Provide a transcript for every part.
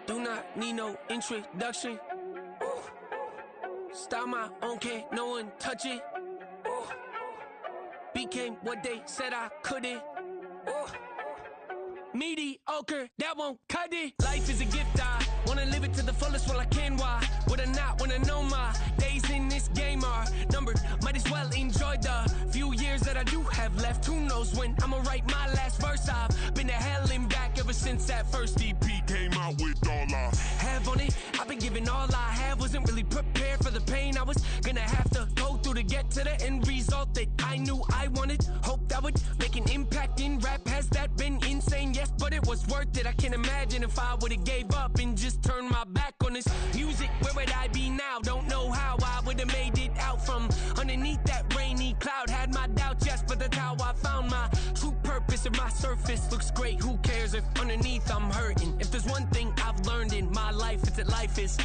Do not need no introduction. Style my own, can't no one touch it. Became what they said I couldn't. Mediocre, that won't cut it. Life is a gift, I wanna live it to the fullest while I can. Why would I not wanna know my days in this game are numbered? Might as well enjoy the few years that I do have left. Who knows when I'ma write my last verse? I've been to hell and back ever since that first EP came out with all I have on it. I've been giving all I have, wasn't really prepared for the pain I was gonna have to go through to get to the end result that I knew I wanted. Hoped I would make an impact in rap. Has that been insane? Yes, but it was worth it. I can't imagine if I would've gave up and just turned my back on this music. Where would I be now? Don't know how I would've made it out from underneath that rainy cloud. Had my doubts, yes, but that's how I found my true purpose. If my surface looks great, who cares if underneath I'm hurting? If there's one thing I've learned in my life, it's that life is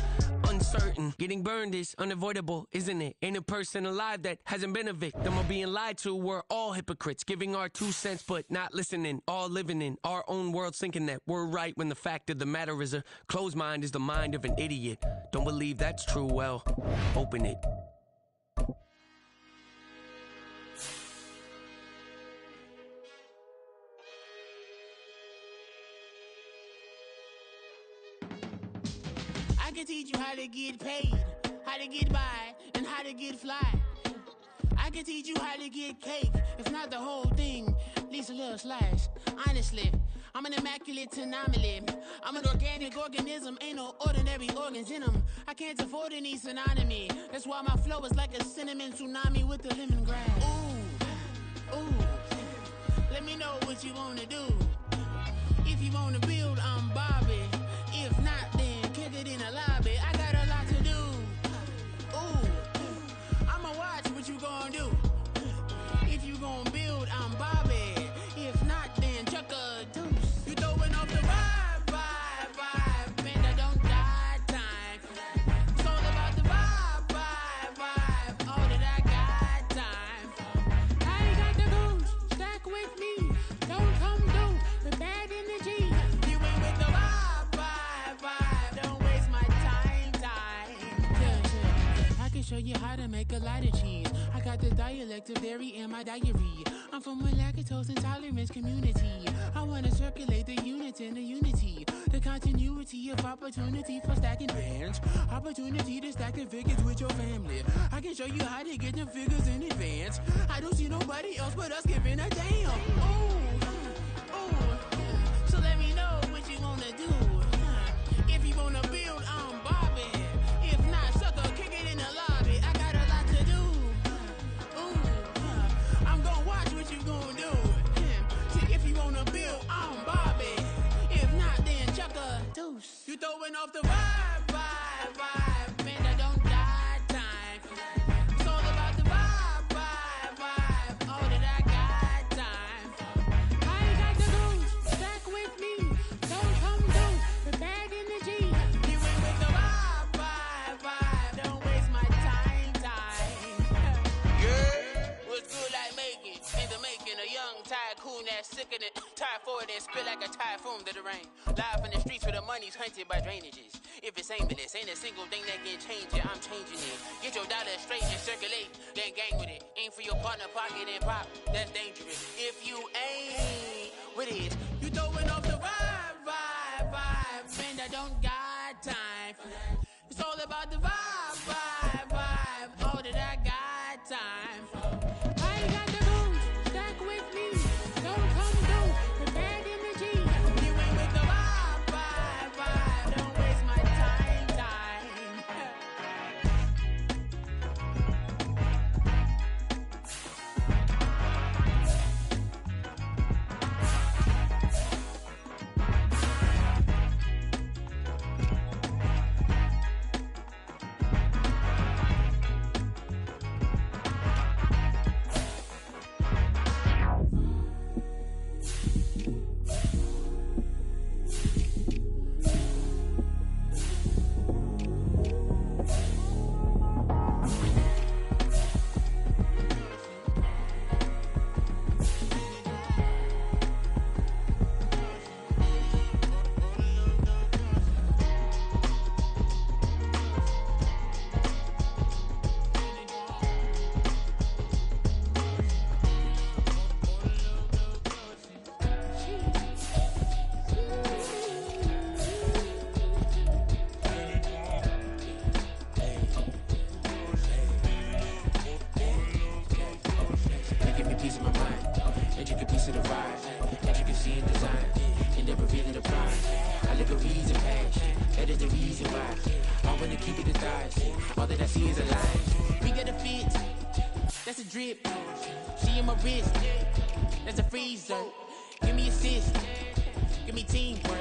uncertain. Getting burned is unavoidable, isn't it? Ain't a person alive that hasn't been a victim of being lied to. We're all hypocrites, giving our 2 cents but not listening. All living in our own world, thinking that we're right when the fact of the matter is a closed mind is the mind of an idiot. Don't believe that's true? Well, open it. I can teach you how to get paid, how to get by, and how to get fly. I can teach you how to get cake, if not the whole thing, at least a little slice. Honestly, I'm an immaculate anomaly. I'm an organic organism, ain't no ordinary organs in them. I can't afford any synonymy. That's why my flow is like a cinnamon tsunami with the lemongrass. Ooh, ooh, let me know what you wanna do. If you wanna build, I'm Bobby. If not, then kick it in the lobby. I got a lot to do. Ooh, I'ma watch what you gonna do. If you gonna build, I'm Bobby. If not, then chuck a deuce. You throwing off the vibe, vibe, vibe. Man, I don't die time. It's all about the vibe, vibe, vibe. All that I got time. I ain't got the goose, stack with me. Don't come through with bad energy. You ain't with the vibe, vibe, vibe. Don't waste my time, time. Yeah. I can show you how to make a lot of cheese. I got the dialect of dairy in my diary. I'm from a lactose intolerance community. I wanna circulate the units in the unity. The continuity of opportunity for stacking bands. Opportunity to stack the figures with your family. I can show you how to get the figures in advance. I don't see nobody else but us giving a damn. Ooh, ooh. So let me know what you wanna do. If you wanna build, I'm Bobby. If not, sucker, kick it in the lobby. I got a lot to do. Ooh, I'm gonna watch what you gonna do. See, if you wanna build, I'm Bobby. If not, then chuck a deuce. You throwing off the vibe, vibe, vibe. Man, I don't die time. It's all about the vibe, vibe, vibe. All that I got time. I ain't got the goose, stack with me. Don't come through with bad energy. You ain't with the vibe, vibe, vibe. Don't waste my time, time. Yeah, what's good like making? In the making, a young tycoon that's sickening. Tire forward and spill like a typhoon to the rain. Live in the streets where the money's hunted by drainages. If it's aimless, ain't a single thing that can change it. I'm changing it. Get your dollar straight and circulate, then gang with it. Aim for your partner, pocket and pop. That's dangerous. If you ain't with it, you throwing off the vibe, vibe, vibe. Man, I don't got time for that. It's all about the vibe, vibe, vibe. All that I got time for. I ain't got the goose, stack with me. Don't come through with bad energy. You ain't with the vibe, vibe, vibe. Don't waste my time, time. drip. She in my wrist. That's a freezer. Give me assist. Give me teamwork.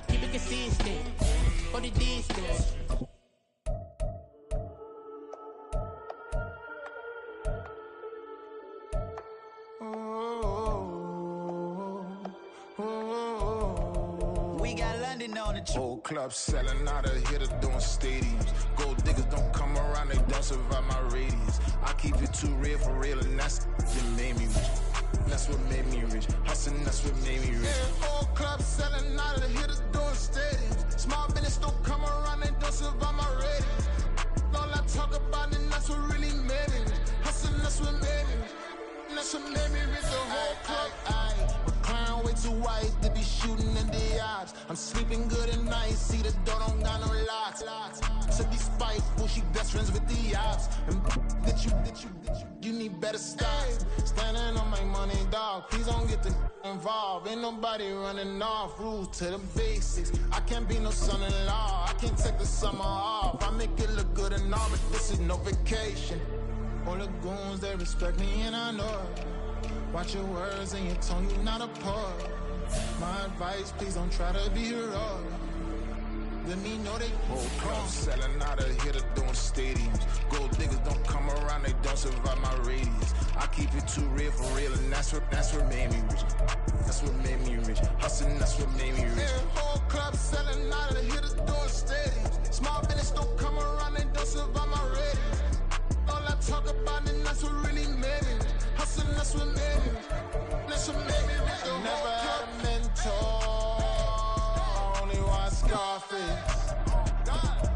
Keep it consistent. For the distance. We got London on the trip. Whole club selling out of here to doing stadiums. Gold diggers don't come around, they don't survive my radius. I keep it too real for real, and that's what made me rich. That's what made me rich. Hustling, that's what made me rich. Yeah, whole club selling out of here to doing stadiums. Small business don't come around, they don't survive my radius. All I talk about, and that's what really made me rich. Hustling, that's what made me rich. That's what made me rich. The whole club. Clown way too white to be shooting in the odds. I'm sleeping good at night, see the door don't got no locks. To be spiteful, she best friends with the ops. And that you need better stocks. Standing on my money, dog, please don't get involved. Ain't nobody running off, rules to the basics. I can't be no son-in-law, I can't take the summer off. I make it look good and all, but this is no vacation. All the goons, they respect me and I know it. Watch your words and your tone, you not a part. My advice, please don't try to be heroic. Let me know they whole club selling out of here to doing stadiums. Gold diggers don't come around, they don't survive my radius. I keep it too real for real, and that's what made me rich. That's what made me rich. Hustling, that's what made me rich. Yeah, whole club selling out of here to doing stadiums. Small business don't come around, they don't survive my radius. All I talk about, and that's what really made me rich. Hustling, that's what made me rich. That's what made me rich. I never had a mentor, only watch Scarface.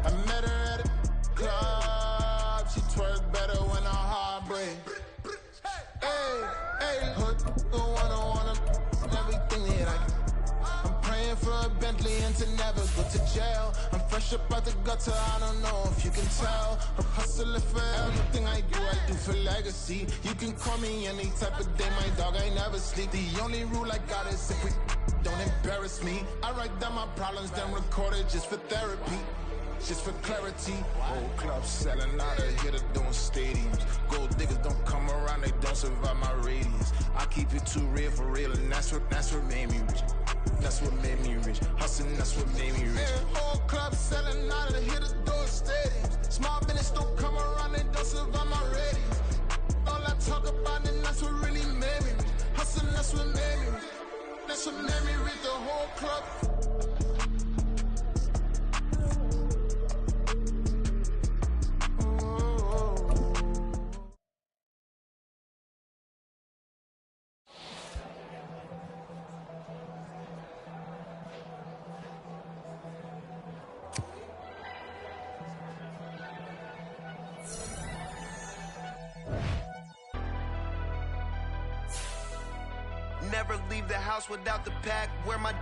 I met her at a club, she twerk better when her heart breaks. Hey, hood, wanna everything that I can. I'm praying for a Bentley and to never go to jail. I'm fresh up out the gutter, I don't know if you can tell. I'm hustling for everything I do for legacy. You can call me any type of day, my dog, I never sleep. The only rule I got is if we don't embarrass me. I write down my problems, then record it just for therapy. Just for clarity. Whole club selling out of here to doing stadiums. Gold diggers don't come around, they don't survive my radius. I keep it too real for real, and that's what made me rich. That's what made me rich. Hustling, that's what made me rich. Yeah, whole club selling out of here to doing stadiums. Small business don't come around, they don't survive my radius. All I talk about, and that's what really made me rich. Hustling, that's what made me rich. That's what made me rich. The whole club. Never leave the house without the pack. Where my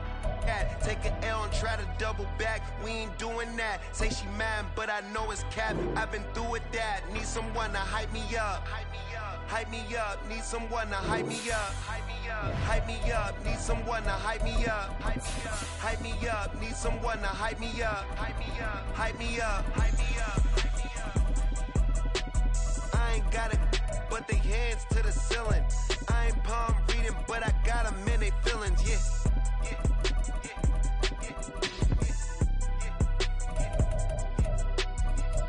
at? Take an L and try to double back. We ain't doing that. Say she mad, but I know it's cap. I've been through with that. Need someone to hype me up. Hype me up. Need someone to hype me up. Hype me up. Need someone to hype me up. Hype me up. Need someone to hype me up. Hype me up. Hype me up. I ain't got it, but they hands to the ceiling. I ain't palm reading, but I got them in they feelings, yeah.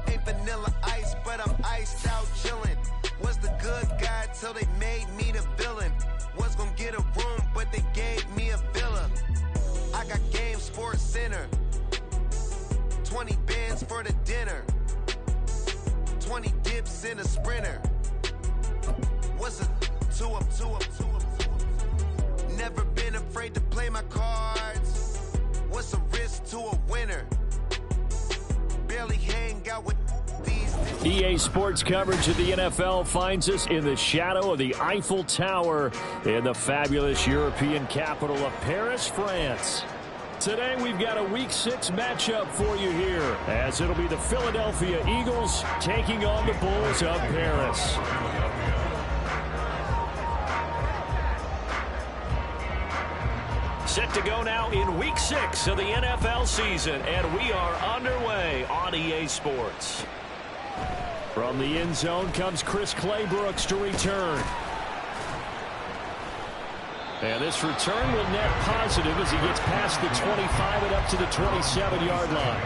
Ain't vanilla ice, but I'm iced out chillin'. Was the good guy till they made me the villain. Was gonna get a room, but they gave me a villa. I got Game Sports Center. 20 bands for the dinner. 20 dips in a sprinter. What's a two up. Never been afraid to play my cards. What's a risk to a winner? Barely hang out with these. EA Sports coverage of the NFL finds us in the shadow of the Eiffel Tower in the fabulous European capital of Paris, France. Today we've got a Week 6 matchup for you here, as it'll be the Philadelphia Eagles taking on the Bulls of Paris. Set to go now in Week 6 of the NFL season, and we are underway on EA Sports. From the end zone comes Chris Claybrooks to return. And this return will net positive as he gets past the 25 and up to the 27-yard line.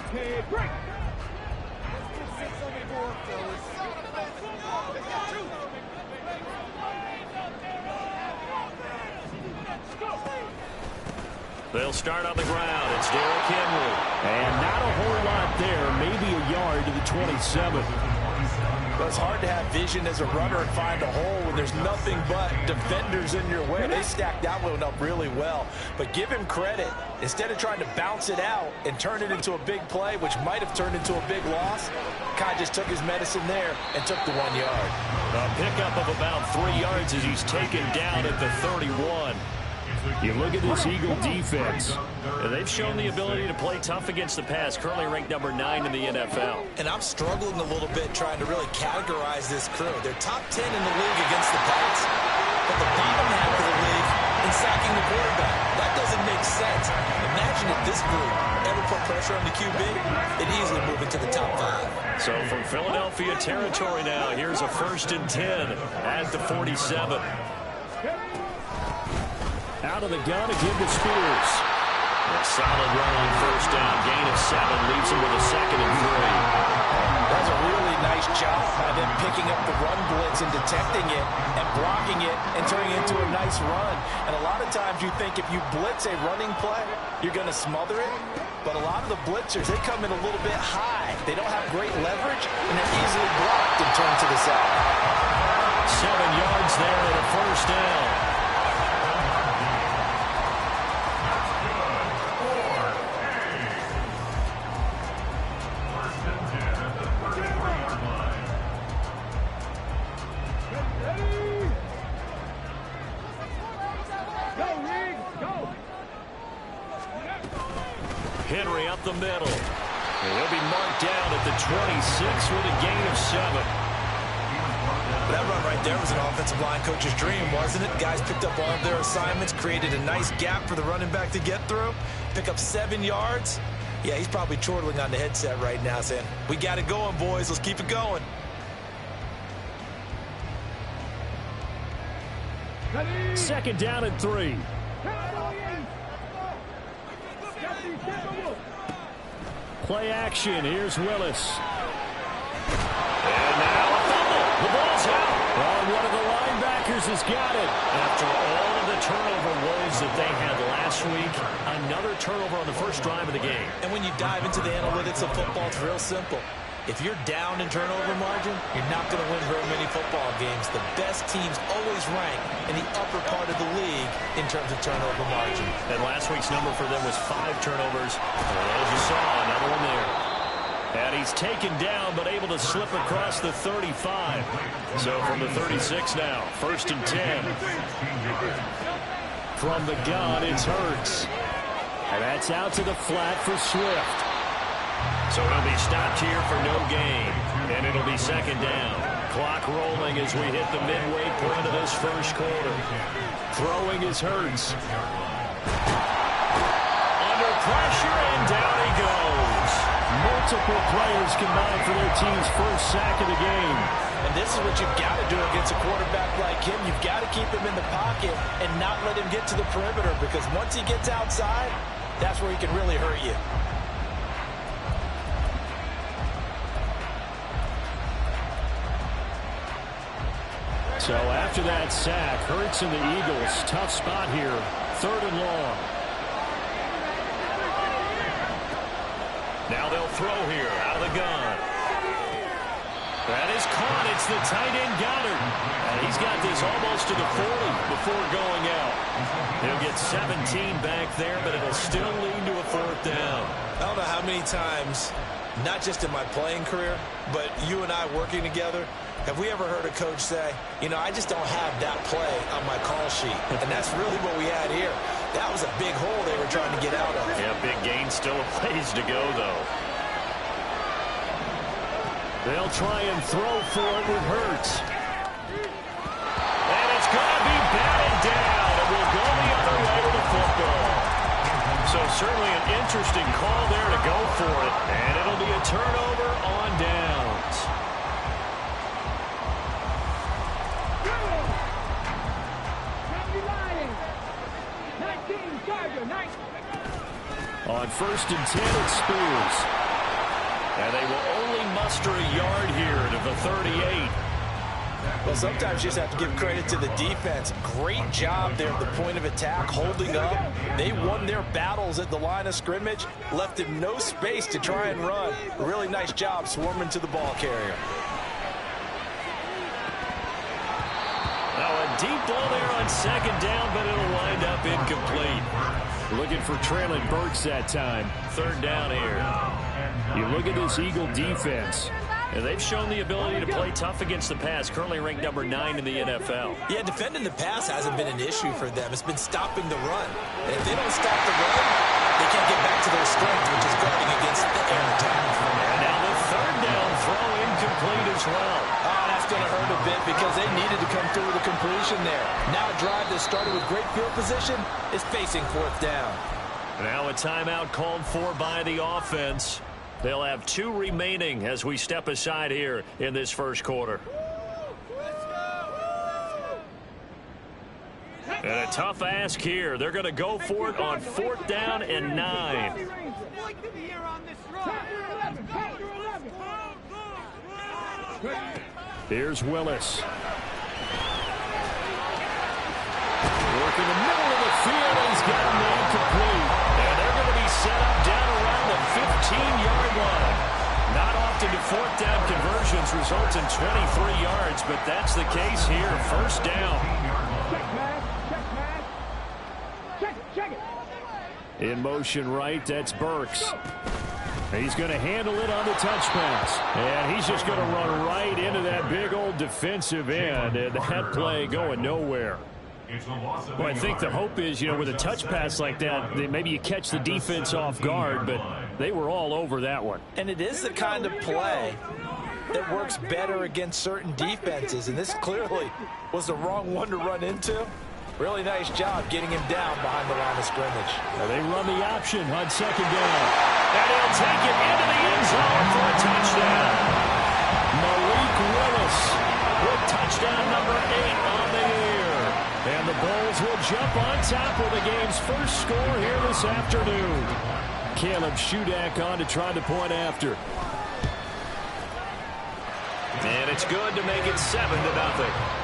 Okay, break. They'll start on the ground. It's Derrick Henry. And not a whole lot there. Maybe a yard to the 27. Well, it's hard to have vision as a runner and find a hole when there's nothing but defenders in your way. They stacked that one up really well. But give him credit. Instead of trying to bounce it out and turn it into a big play, which might have turned into a big loss, Kai just took his medicine there and took the 1 yard. A pickup of about 3 yards as he's taken down at the 31. You look at this Eagle defense. They've shown the ability to play tough against the pass, currently ranked number 9 in the NFL. And I'm struggling a little bit trying to really categorize this crew. They're top 10 in the league against the pass, but the bottom half of the league in sacking the quarterback. That doesn't make sense. Imagine if this group ever put pressure on the QB, it'd easily move into the top 5. So from Philadelphia territory now, here's a 1st and 10 at the 47. Out of the gun again to Spears. A solid run on 1st down. Gain of 7 leaves him with a 2nd and 3. That's a really nice job by them picking up the run blitz and detecting it and blocking it and turning it into a nice run. And a lot of times you think if you blitz a running play, you're going to smother it. But a lot of the blitzers, they come in a little bit high. They don't have great leverage, and they're easily blocked and turned to the side. 7 yards there at a 1st down. Henry up the middle. And he'll be marked down at the 26 with a gain of 7. That run right there was an offensive line coach's dream, wasn't it? Guys picked up all of their assignments, created a nice gap for the running back to get through, pick up 7 yards. Yeah, he's probably chortling on the headset right now saying, we got it going, boys. Let's keep it going. Second down and 3. Play action. Here's Willis. And now a fumble. The ball's out. Oh, one of the linebackers has got it. After all of the turnover woes that they had last week, another turnover on the first drive of the game. And when you dive into the analytics of football, it's real simple. If you're down in turnover margin, you're not going to win very many football games. The best teams always rank in the upper part of the league in terms of turnover margin. And last week's number for them was 5 turnovers. And as you saw, another one there. And he's taken down, but able to slip across the 35. So from the 36 now, 1st and 10. From the gun, it's Hurts. And that's out to the flat for Swift. So he'll be stopped here for no gain. And it'll be 2nd down. Clock rolling as we hit the midway point of this first quarter. Throwing is Hurts. Under pressure, and down he goes. Multiple players combined for their team's first sack of the game. And this is what you've got to do against a quarterback like him. You've got to keep him in the pocket and not let him get to the perimeter, because once he gets outside, that's where he can really hurt you. So after that sack, Hurts and the Eagles, tough spot here, 3rd and long. Now they'll throw here, out of the gun. That is caught. It's the tight end Goddard. And he's got this almost to the 40 before going out. He'll get 17 back there, but it'll still lead to a 4th down. I don't know how many times, not just in my playing career, but you and I working together, have we ever heard a coach say, you know, I just don't have that play on my call sheet? And that's really what we had here. That was a big hole they were trying to get out of. Yeah, big gain, still a ways to go, though. They'll try and throw for it with Hurts. interesting call there to go for it. And it'll be a turnover on downs. On 1st and 10, it's Spears. And they will only muster a yard here to the 38. Well, sometimes you just have to give credit to the defense. Great job there at the point of attack, holding up. They won their battles at the line of scrimmage, left him no space to try and run. A really nice job swarming to the ball carrier. Now a deep ball there on 2nd down, but it'll wind up incomplete. Looking for Traylon Burks that time. 3rd down here. You look at this Eagle defense. And they've shown the ability to play tough against the pass, currently ranked number 9 in the NFL. Yeah, defending the pass hasn't been an issue for them. It's been stopping the run. And if they don't stop the run, they can't get back to their strength, which is guarding against the air attack. And now the 3rd down throw incomplete as well. Oh, that's going to hurt a bit because they needed to come through with a completion there. Now a drive that started with great field position is facing 4th down. Now a timeout called for by the offense. They'll have 2 remaining as we step aside here in this first quarter. And a tough ask here. They're going to go for it on 4th down and 9. Here's Willis. Working the middle of the field. He's got a man complete. And they're going to be set up down around the 15-yard line. Not often do 4th down conversions result in 23 yards, but that's the case here. 1st down. In motion right, that's Burks. He's going to handle it on the touch pass. And he's just going to run right into that big old defensive end. And that play going nowhere. Well, I think the hope is, with a touch pass like that, maybe you catch the defense off guard, but they were all over that one. And it is the kind of play that works better against certain defenses, and this clearly was the wrong one to run into. Really nice job getting him down behind the line of scrimmage. Now they run the option on 2nd down. And he'll take it into the end zone for a touchdown. Malik Willis with touchdown number 8 on the year. And the Bulls will jump on top of the game's first score here this afternoon. Caleb Shudak on to try the point after. And it's good to make it 7-0.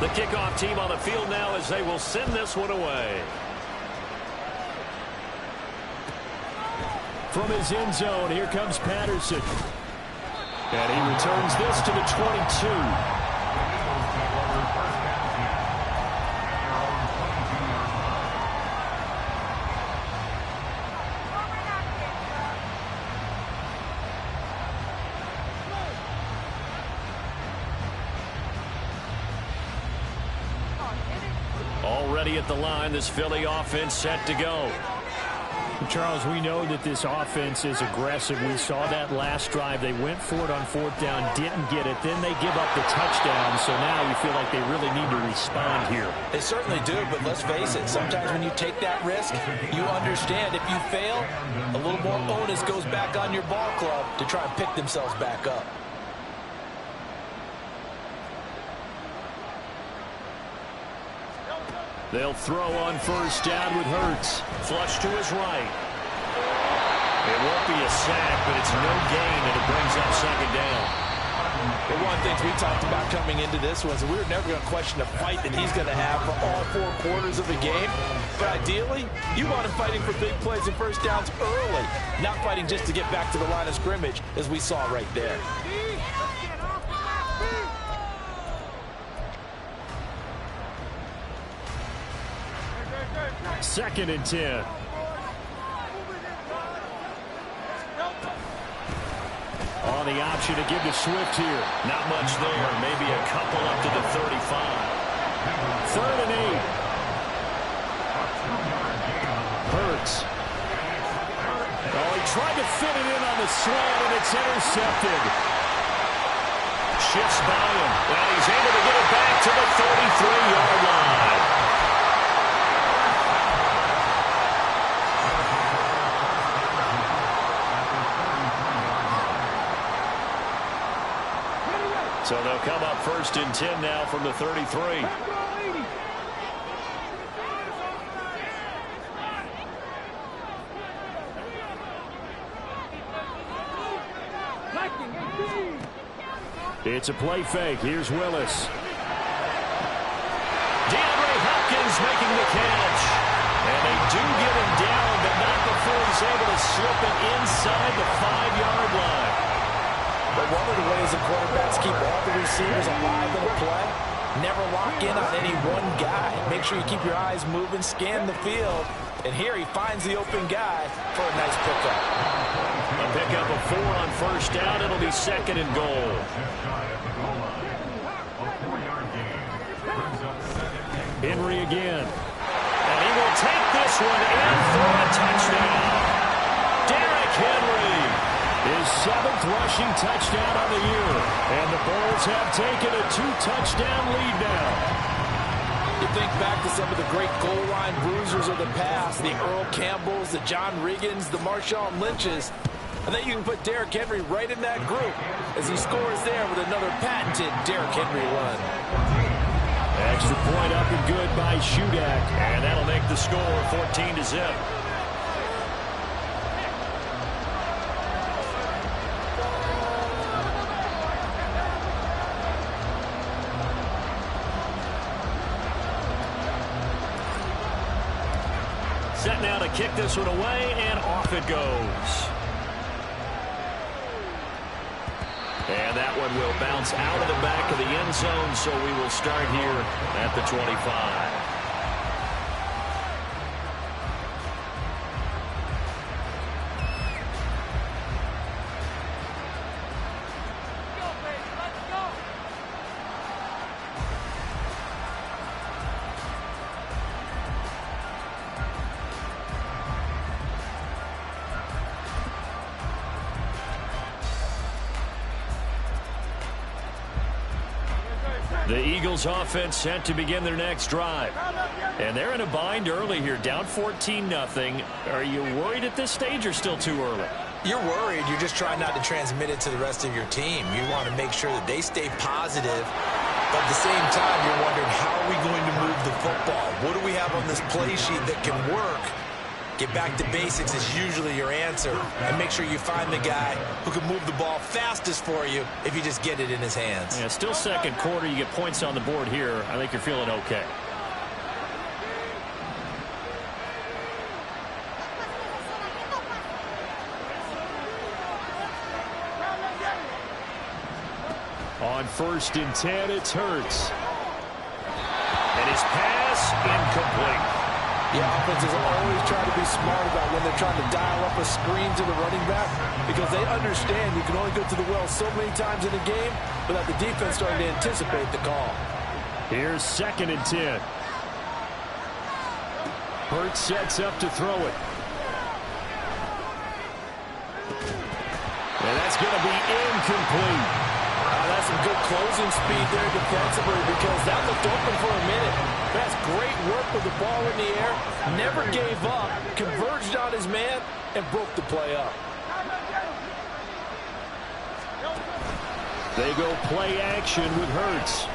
The kickoff team on the field now as they will send this one away. From his end zone, here comes Patterson. And he returns this to the 22. Already at the line, this Philly offense set to go. Charles, we know that this offense is aggressive. We saw that last drive. They went for it on 4th down, didn't get it. Then they give up the touchdown. So now you feel like they really need to respond here. They certainly do, but let's face it. Sometimes when you take that risk, you understand if you fail, a little more onus goes back on your ball club to try and pick themselves back up. They'll throw on 1st down with Hurts. Flush to his right. It won't be a sack, but it's no gain, and it brings up 2nd down. Well, one of the things we talked about coming into this was we were never going to question the fight that he's going to have for all 4 quarters of the game. But ideally, you want him fighting for big plays and 1st downs early, not fighting just to get back to the line of scrimmage, as we saw right there. 2nd and 10. On the option to give to Swift here. Not much there. Maybe a couple up to the 35. 3rd and 8. Hurts. Oh, he tried to fit it in on the slant, and it's intercepted. Shifts by him, and he's able to get it back to the 33-yard line. So they'll come up 1st and 10 now from the 33. It's a play fake. Here's Willis. DeAndre Hopkins making the catch. And they do get him down, but not before he's able to slip it inside the 5-yard line. But one of the ways the quarterbacks keep all the receivers alive in a play, never lock in on any one guy. Make sure you keep your eyes moving, scan the field. And here he finds the open guy for a nice pickup. A pickup of 4 on 1st down. It'll be 2nd and goal. Henry again. And he will take this one in for a touchdown. Derrick Henry, his 7th rushing touchdown on the year. And the Bulls have taken a 2-touchdown lead now. You think back to some of the great goal line bruisers of the past, the Earl Campbells, the John Riggins, the Marshawn Lynches. I think you can put Derrick Henry right in that group as he scores there with another patented Derrick Henry run. Extra point up and good by Shudak, and that'll make the score 14-0. Set now to kick this one away, and off it goes. And that one will bounce out of the back of the end zone, so we will start here at the 25. The Eagles offense set to begin their next drive. And they're in a bind early here, down 14-0. Are you worried at this stage or still too early? You're worried. You're just trying not to transmit it to the rest of your team. You want to make sure that they stay positive. But at the same time, you're wondering, how are we going to move the football? What do we have on this play sheet that can work? Get back to basics is usually your answer. And make sure you find the guy who can move the ball fastest for you if you just get it in his hands. Yeah, still second quarter. You get points on the board here. I think you're feeling okay. On 1st and 10, it's Hurts. And his pass incomplete. The offenses always try to be smart about when they're trying to dial up a screen to the running back, because they understand you can only go to the well so many times in a game without the defense starting to anticipate the call. Here's 2nd and 10. Hurts sets up to throw it. And that's going to be incomplete. That's some good closing speed there defensively, because that looked open for a minute. That's great work with the ball in the air. Never gave up, converged on his man, and broke the play up. They go play action with Hurts.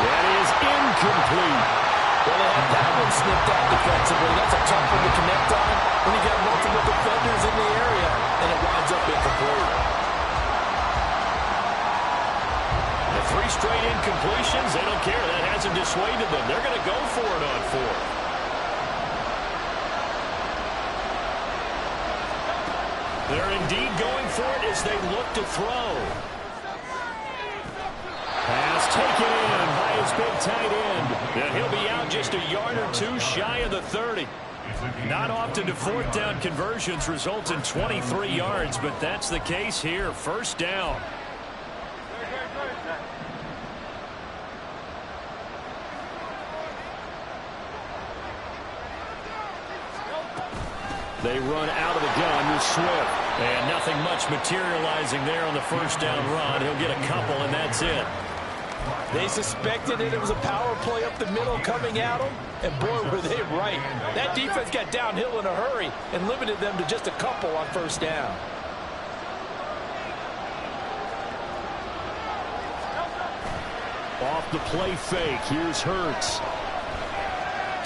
That is incomplete. Well, they had that one snipped out defensively. That's a tough one to connect on when you got multiple defenders in the area, and it winds up incomplete. 3 straight incompletions. They don't care. That hasn't dissuaded them. They're going to go for it on 4th. They're indeed going for it as they look to throw. Pass taken in by his big tight end. And he'll be out just a yard or two shy of the 30. Not often do fourth down conversions result in 23 yards, but that's the case here. First down. They run out of the gun with Swift. And nothing much materializing there on the first down run. He'll get a couple, and that's it. They suspected it was a power play up the middle coming at them, and boy, were they right. That defense got downhill in a hurry and limited them to just a couple on first down. Off the play fake, here's Hurts.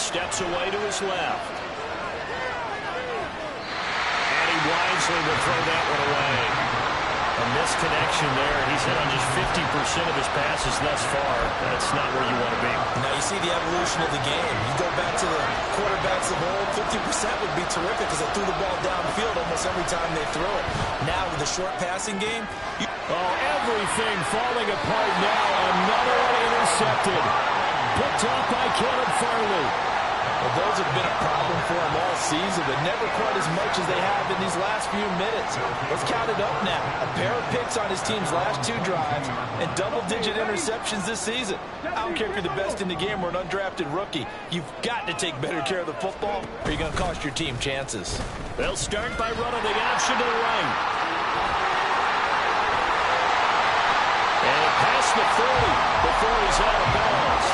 Steps away to his left. And he wisely will throw that one away. A misconnection there. He's hit on just 50% of his passes thus far. That's not where you want to be. Now you see the evolution of the game. You go back to the quarterbacks of old, 50% would be terrific because they threw the ball downfield almost every time they threw it. Now with the short passing game, everything falling apart now. Another one intercepted. Picked off by Caleb Farley. Well, those have been a problem for him all season, but never quite as much as they have in these last few minutes. Let's count it up now. A pair of picks on his team's last 2 drives and double-digit interceptions this season. I don't care if you're the best in the game or an undrafted rookie. You've got to take better care of the football or you're going to cost your team chances. They'll start by running the option to the right. And past the 40 before he's out of bounds.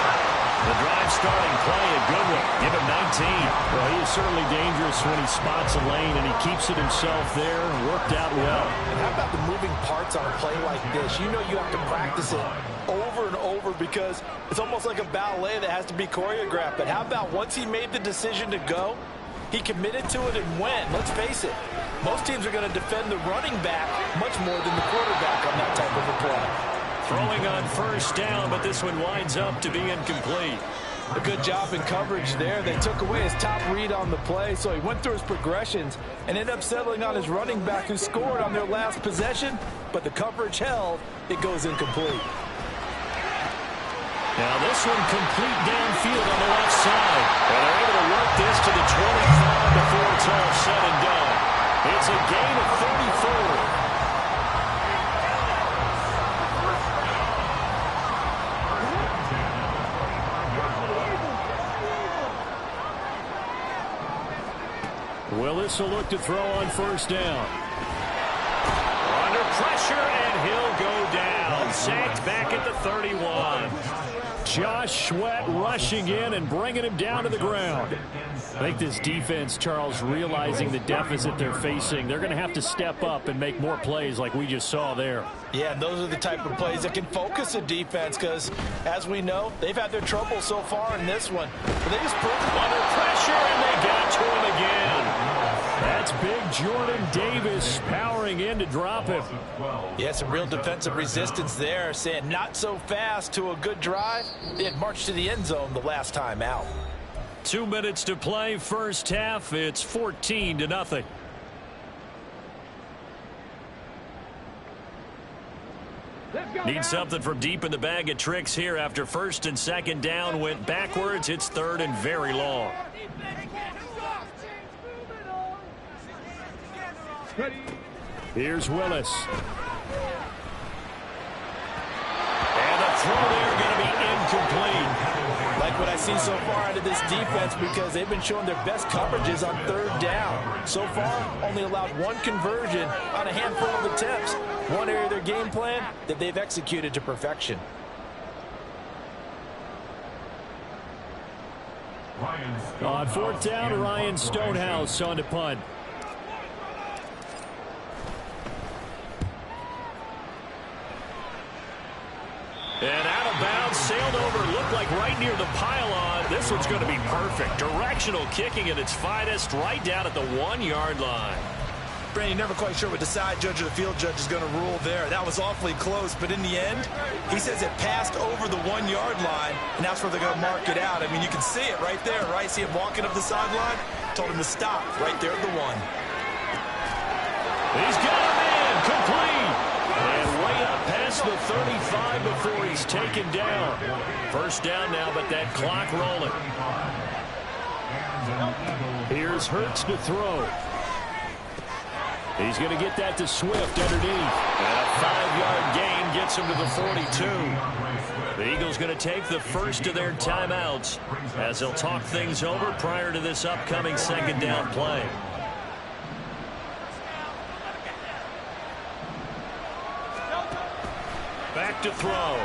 The drive starting play, a good one. Give him 19. Well, he is certainly dangerous when he spots a lane, and he keeps it himself there. Worked out well. And how about the moving parts on a play like this? You know you have to practice it over and over because it's almost like a ballet that has to be choreographed. But how about once he made the decision to go, he committed to it and went. Let's face it, most teams are going to defend the running back much more than the quarterback on that type of a play. Throwing on first down, but this one winds up to be incomplete. A good job in coverage there. They took away his top read on the play, so he went through his progressions and ended up settling on his running back who scored on their last possession, but the coverage held. It goes incomplete. Now this one complete downfield on the left side. And they're able to work this to the 25 before it's all said and done. It's a gain of 34. Willis will look to throw on first down. Under pressure, and he'll go down. Sacked back at the 31. Josh Sweat rushing in and bringing him down to the ground. I think this defense, Charles, realizing the deficit they're facing, they're going to have to step up and make more plays like we just saw there. Yeah, those are the type of plays that can focus a defense because, as we know, they've had their trouble so far in this one. But they just put under pressure, and they got to him again. That's big Jordan Davis powering in to drop him. Yeah, some real defensive resistance there, saying not so fast to a good drive. They had marched to the end zone the last time out. 2 minutes to play, first half. It's 14-0. Need something from deep in the bag of tricks here after first and second down went backwards. It's third and very long. Here's Willis. And the throw there going to be incomplete. Like what I see so far out of this defense because they've been showing their best coverages on third down. So far, only allowed 1 conversion on a handful of attempts. One area of their game plan that they've executed to perfection. On fourth down, Ryan Stonehouse on to punt. And out of bounds, sailed over, looked like right near the pylon. This one's going to be perfect. Directional kicking at its finest, right down at the 1-yard line. Brandon, you're never quite sure what the side judge or the field judge is going to rule there. That was awfully close, but in the end, he says it passed over the 1-yard line, and that's where they're going to mark it out. I mean, you can see it right there, right? See him walking up the sideline? Told him to stop right there at the 1. He's got him in, complete. And way up past the 35 before he's taken down. First down now, but that clock rolling. Here's Hurts to throw. He's going to get that to Swift underneath. And a 5-yard gain gets him to the 42. The Eagles going to take the first of their timeouts as they'll talk things over prior to this upcoming second down play. Back to throw.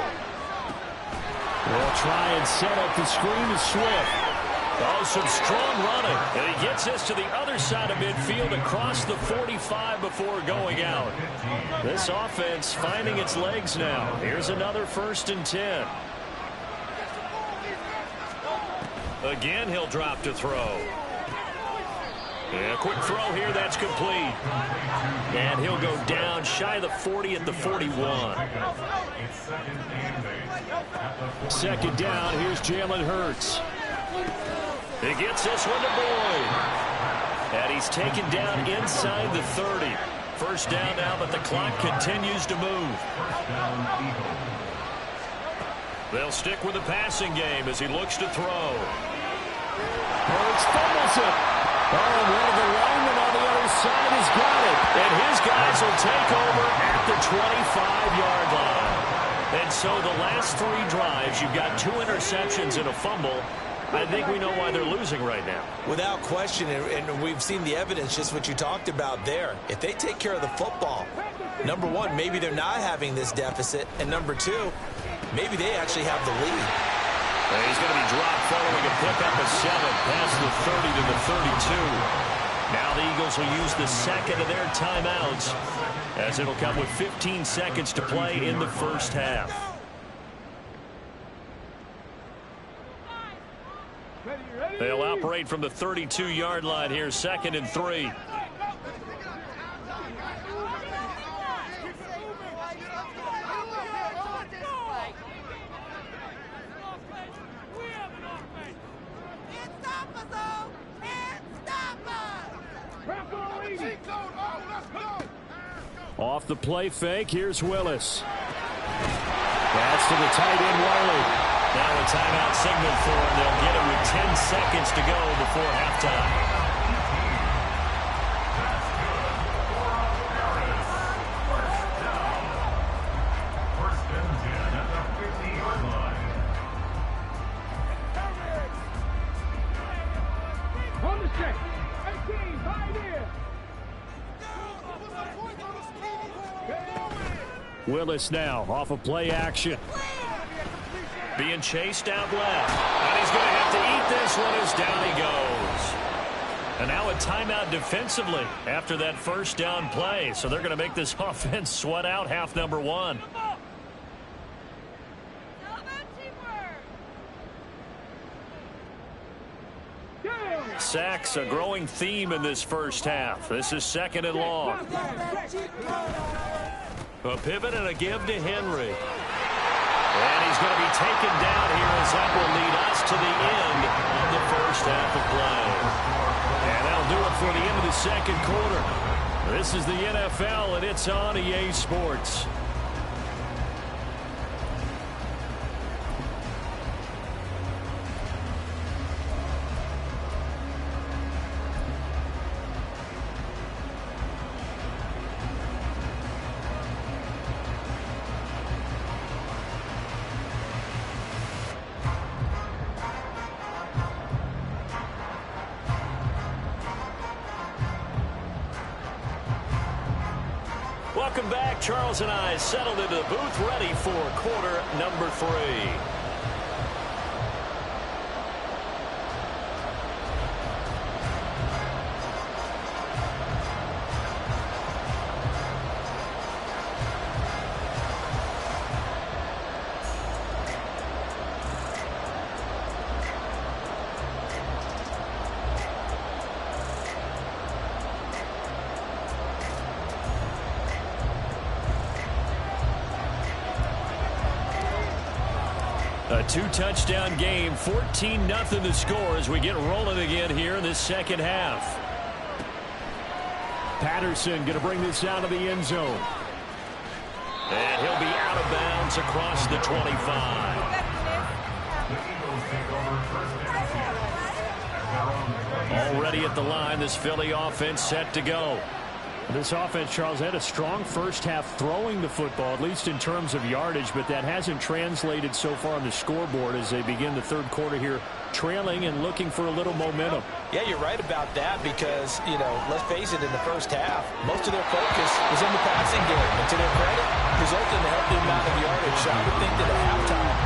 They'll try and set up the screen to Swift. Oh, some strong running. And he gets this to the other side of midfield across the 45 before going out. This offense finding its legs now. Here's another 1st and 10. Again, he'll drop to throw. And a quick throw here, that's complete. And he'll go down shy of the 40 at the 41. Second down, here's Jalen Hurts. He gets this one to Boyd. And he's taken down inside the 30. First down now, but the clock continues to move. They'll stick with the passing game as he looks to throw. Hurts fumbles it. Oh, one of the linemen on the other side has got it. And his guys will take over at the 25-yard line. And so the last 3 drives, you've got 2 interceptions and a fumble. I think we know why they're losing right now. Without question, and we've seen the evidence, just what you talked about there. If they take care of the football, number one, maybe they're not having this deficit, and number two, maybe they actually have the lead. And he's going to be dropped following a pickup of 7 past the 30 to the 32. Now the Eagles will use the second of their timeouts as it'll come with 15 seconds to play in the first half. They'll operate from the 32-yard line here, 2nd and 3. Off the play fake, here's Willis. That's to the tight end, Wiley. Now a timeout signal for him. They'll get it with 10 seconds to go before halftime. Willis now off of play action. Being chased out left. And he's going to have to eat this one as down he goes. And now a timeout defensively after that first down play. So they're going to make this offense sweat out half number 1. Sacks a growing theme in this first half. This is 2nd and long. A pivot and a give to Henry. And he's going to be taken down here as that will lead us to the end of the first half of play. And that'll do it for the end of the second quarter. This is the NFL, and it's on EA Sports. Welcome back. Charles and I settled into the booth, ready for quarter number 3. A 2-touchdown game, 14-0 the score as we get rolling again here in this second half. Patterson going to bring this out of the end zone. And he'll be out of bounds across the 25. Already at the line, this Philly offense set to go. This offense, Charles, had a strong first half throwing the football, at least in terms of yardage, but that hasn't translated so far on the scoreboard as they begin the third quarter here, trailing and looking for a little momentum. Yeah, you're right about that because, let's face it, in the first half, most of their focus was in the passing game. And to their credit, resulted in a healthy amount of yardage. So I would think that at halftime,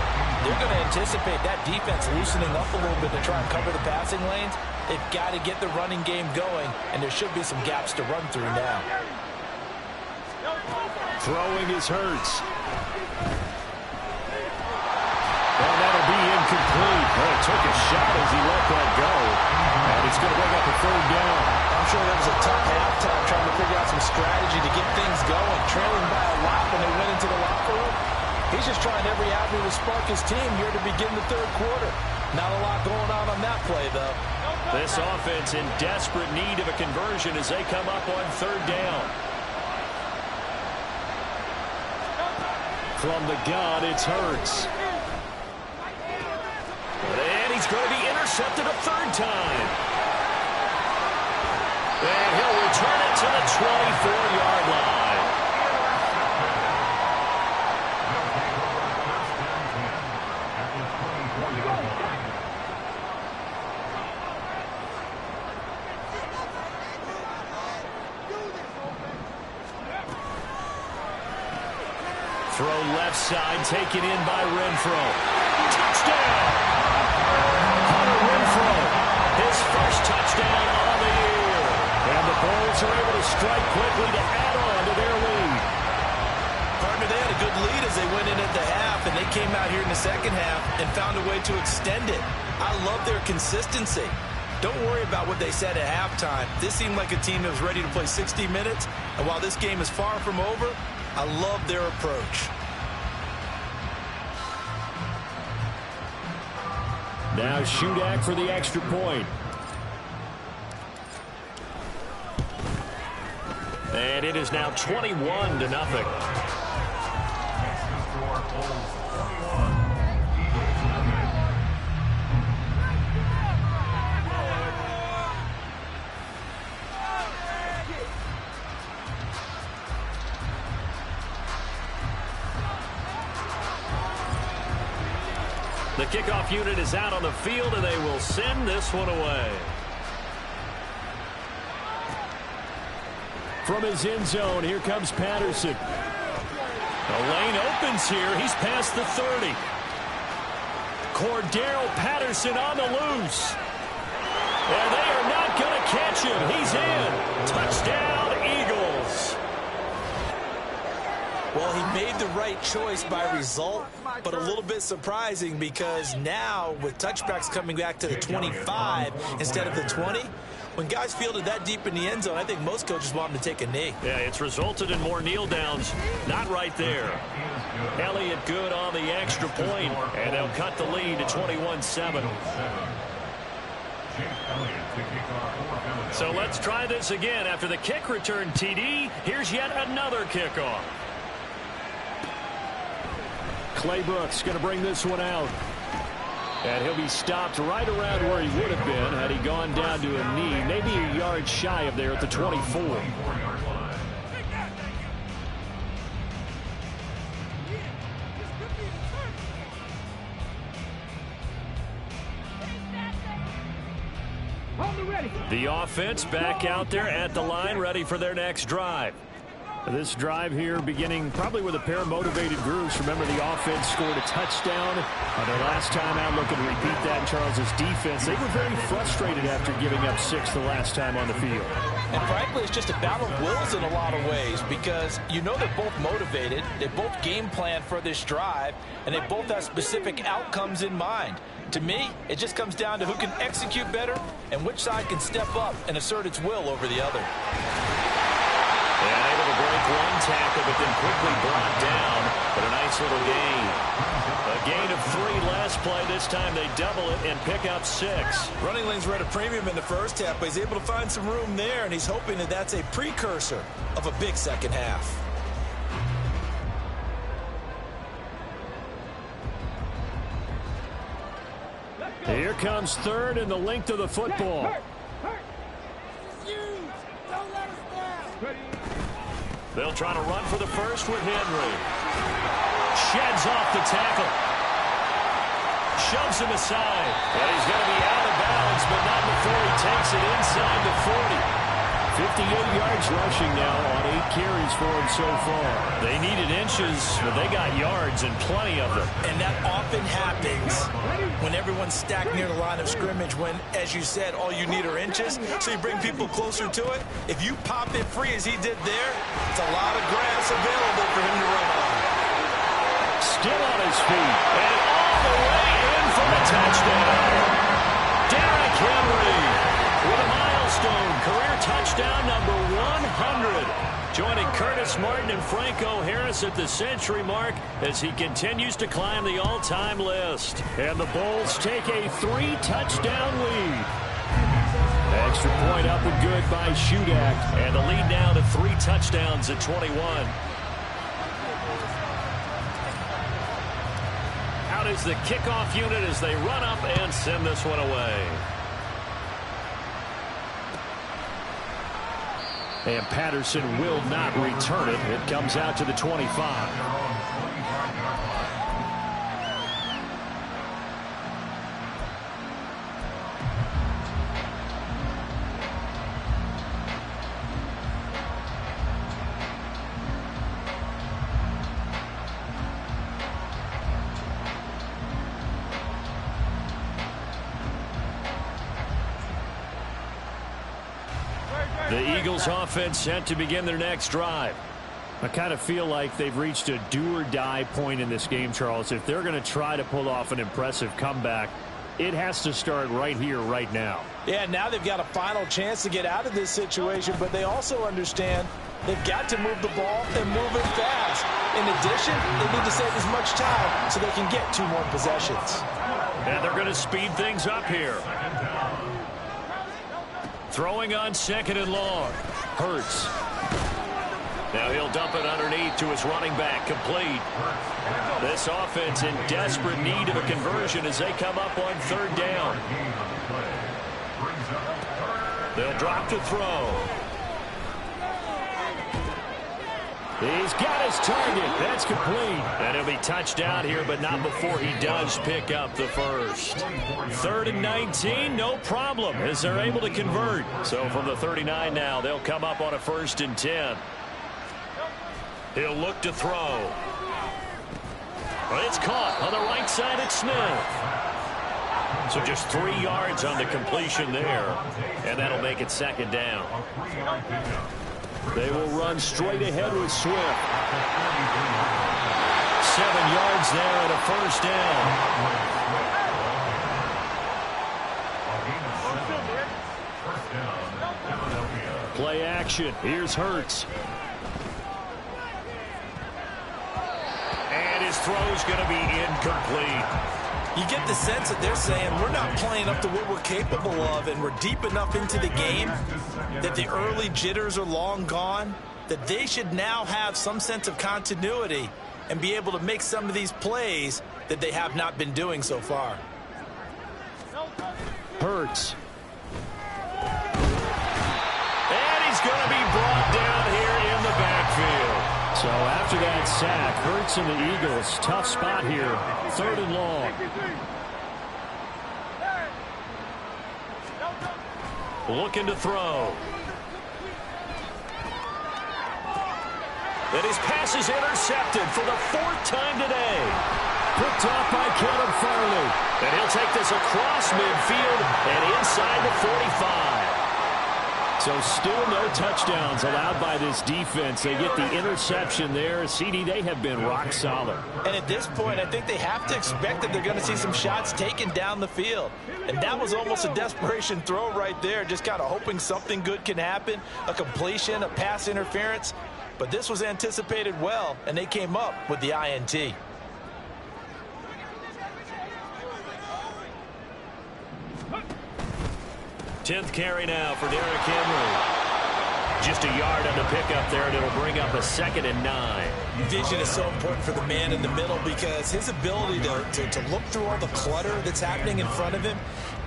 they're going to anticipate that defense loosening up a little bit to try and cover the passing lanes. They've got to get the running game going, and there should be some gaps to run through now. Throwing is Hurts. And that'll be incomplete. Well, it took a shot as he let that go. And it's going to bring up a third down. I'm sure that was a tough halftime trying to figure out some strategy to get things going. Trailing by a lot when they went into the locker room. He's just trying every avenue to spark his team here to begin the third quarter. Not a lot going on that play, though. This offense in desperate need of a conversion as they come up on third down. From the gun, it's Hurts. And he's going to be intercepted a third time. And he'll return it to the 24-yard line. Throw left side, taken in by Renfro. Touchdown! Hunter Renfro, his first touchdown of the year. And the Bulls are able to strike quickly to add on to their lead. Partner, they had a good lead as they went in at the half, and they came out here in the second half and found a way to extend it. I love their consistency. Don't worry about what they said at halftime. This seemed like a team that was ready to play 60 minutes, and while this game is far from over, I love their approach. Now Shudak for the extra point. And it is now 21-0. The kickoff unit is out on the field, and they will send this one away. From his end zone, here comes Patterson. The lane opens here. He's past the 30. Cordero Patterson on the loose. And they are not going to catch him. He's in. Touchdown, Eagles. Well, he made the right choice by result, but a little bit surprising because now with touchbacks coming back to the 25 instead of the 20, when guys fielded that deep in the end zone, I think most coaches want them to take a knee. Yeah, it's resulted in more kneel downs. Not right there. Elliott good on the extra point, and they'll cut the lead to 21-7. So let's try this again. After the kick return TD, here's yet another kickoff. Clay Brooks going to bring this one out. And he'll be stopped right around where he would have been had he gone down to a knee, maybe a yard shy of there at the 24. The offense back out there at the line, ready for their next drive. This drive here beginning probably with a pair of motivated groups. Remember, the offense scored a touchdown on their last time out. Looking to repeat that in Charles's defense. They were very frustrated after giving up 6 the last time on the field. And frankly, it's just a battle of wills in a lot of ways because you know they're both motivated. They both game plan for this drive, and they both have specific outcomes in mind. To me, it just comes down to who can execute better and which side can step up and assert its will over the other. And able to break one tackle, but then quickly brought down. But a nice little gain. A gain of 3 last play. This time they double it and pick up 6. Running lanes were at a premium in the first half, but he's able to find some room there, and he's hoping that that's a precursor of a big second half. Here comes third and the length of the football. They'll try to run for the first with Henry. Sheds off the tackle. Shoves him aside. And he's going to be out of bounds, but not before he takes it inside the 40. 58 yards rushing now on 8 carries for him so far. They needed inches, but they got yards and plenty of them. And that often happens when everyone's stacked near the line of scrimmage when, as you said, all you need are inches. So you bring people closer to it. If you pop it free as he did there, it's a lot of grass available for him to run on. Still on his feet, and all the way in for a touchdown. Derrick Henry with a milestone career touchdown number 100. Joining Curtis Martin and Franco Harris at the century mark as he continues to climb the all-time list. And the Bulls take a 3-touchdown lead. Extra point up and good by Shudak. And the lead now to 3 touchdowns at 21. Out is the kickoff unit as they run up and send this one away. And Patterson will not return it. It comes out to the 25. The Eagles offense set to begin their next drive. I kind of feel like they've reached a do-or-die point in this game, Charles. If they're going to try to pull off an impressive comeback, it has to start right here, right now. Yeah, now they've got a final chance to get out of this situation, but they also understand they've got to move the ball and move it fast. In addition, they need to save as much time so they can get 2 more possessions. And they're going to speed things up here. Throwing on 2nd and long. Hurts. Now he'll dump it underneath to his running back. Complete. This offense in desperate need of a conversion as they come up on 3rd down. They'll drop to throw. He's got his target. That's complete. And he'll be touched down here, but not before he does pick up the first. 3rd and 19, no problem, as they're able to convert. So from the 39 now, they'll come up on a 1st and 10. He'll look to throw. But it's caught on the right side at Smith. So just 3 yards on the completion there. And that'll make it 2nd down. They will run straight ahead with Swift. 7 yards there at a 1st down. Play action. Here's Hurts. And his throw's going to be incomplete. You get the sense that they're saying we're not playing up to what we're capable of, and we're deep enough into the game that the early jitters are long gone, that they should now have some sense of continuity and be able to make some of these plays that they have not been doing so far. Hurts. And he's going to be brought down here in the backfield. So after that sack, Hurts and the Eagles, tough spot here, 3rd and long. Looking to throw. And his pass is intercepted for the 4th time today. Picked off by Kevin Farley. And he'll take this across midfield and inside the 45. So still no touchdowns allowed by this defense. They get the interception there. CD, they have been rock solid. And at this point, I think they have to expect that they're going to see some shots taken down the field. And that was almost a desperation throw right there, just kind of hoping something good can happen, a completion, a pass interference. But this was anticipated well, and they came up with the INT. Tenth carry now for Derrick Henry. Just a yard on the pickup there, and it'll bring up a 2nd and 9. Vision is so important for the man in the middle because his ability to look through all the clutter that's happening in front of him,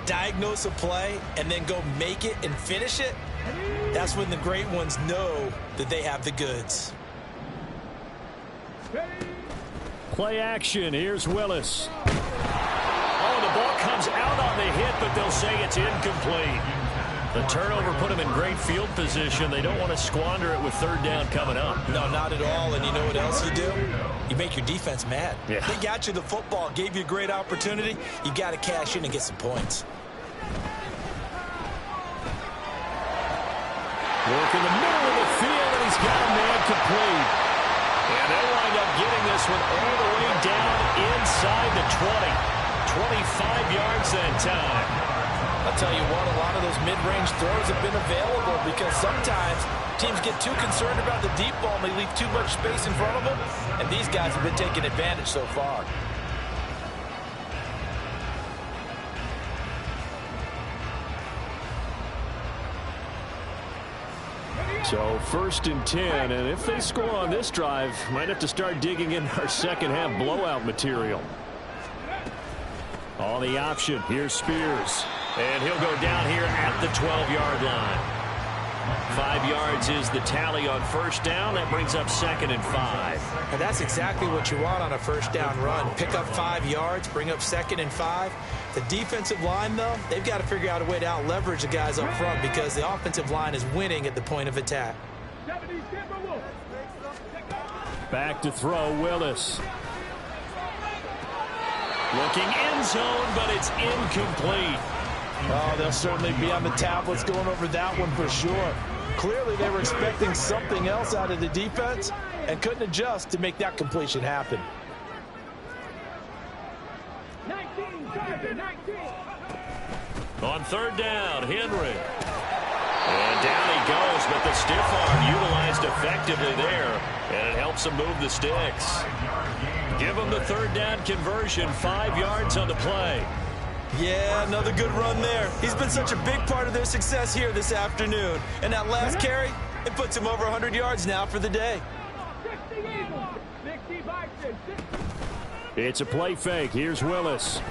diagnose a play, and then go make it and finish it, That's when the great ones know that they have the goods. Play action. Here's Willis. Oh, the ball comes out on the hit, but they'll say it's incomplete. The turnover put them in great field position. They don't want to squander it with third down coming up. No, not at all. And you know what else you do? You make your defense mad. Yeah. They got you the football, gave you a great opportunity. You got to cash in and get some points. Work in the middle of the field, and he's got a man complete. And they'll wind up getting this one all the way down inside the 20. 25 yards that time. I'll tell you what, a lot of those mid-range throws have been available because sometimes teams get too concerned about the deep ball and they leave too much space in front of them, and these guys have been taking advantage so far. So 1st and 10, and if they score on this drive, might have to start digging in our second half blowout material. On the option, here's Spears. And he'll go down here at the 12-yard line. 5 yards is the tally on first down. That brings up 2nd and 5. And that's exactly what you want on a first down run. Pick up 5 yards, bring up 2nd and 5. The defensive line, though, they've got to figure out a way to out-leverage the guys up front because the offensive line is winning at the point of attack. Back to throw, Willis. Looking end zone, but it's incomplete. Oh, they'll certainly be on the tablets going over that one for sure. Clearly, they were expecting something else out of the defense and couldn't adjust to make that completion happen. 19. On third down, Henry. And down he goes, but the stiff arm utilized effectively there, and it helps him move the sticks. Give him the third down conversion, 5 yards on the play. Yeah, another good run there. He's been such a big part of their success here this afternoon. And that last carry, it puts him over 100 yards now for the day. It's a play fake. Here's Willis.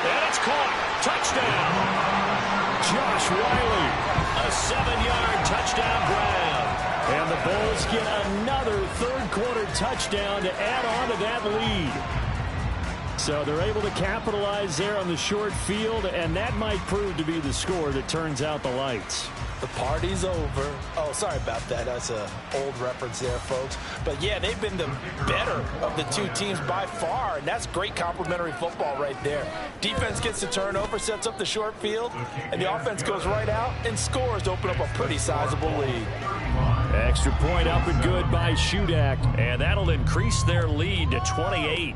And it's caught. Touchdown. Josh Wiley. A 7-yard touchdown grab. And the Bulls get another third-quarter touchdown to add on to that lead. So they're able to capitalize there on the short field, and that might prove to be the score that turns out the lights. The party's over. Oh, sorry about that. That's an old reference there, folks. But, yeah, they've been the better of the two teams by far, and that's great complimentary football right there. Defense gets the turnover, sets up the short field, and the offense goes right out and scores to open up a pretty sizable lead. Extra point up and good by Shudak, and that'll increase their lead to 28.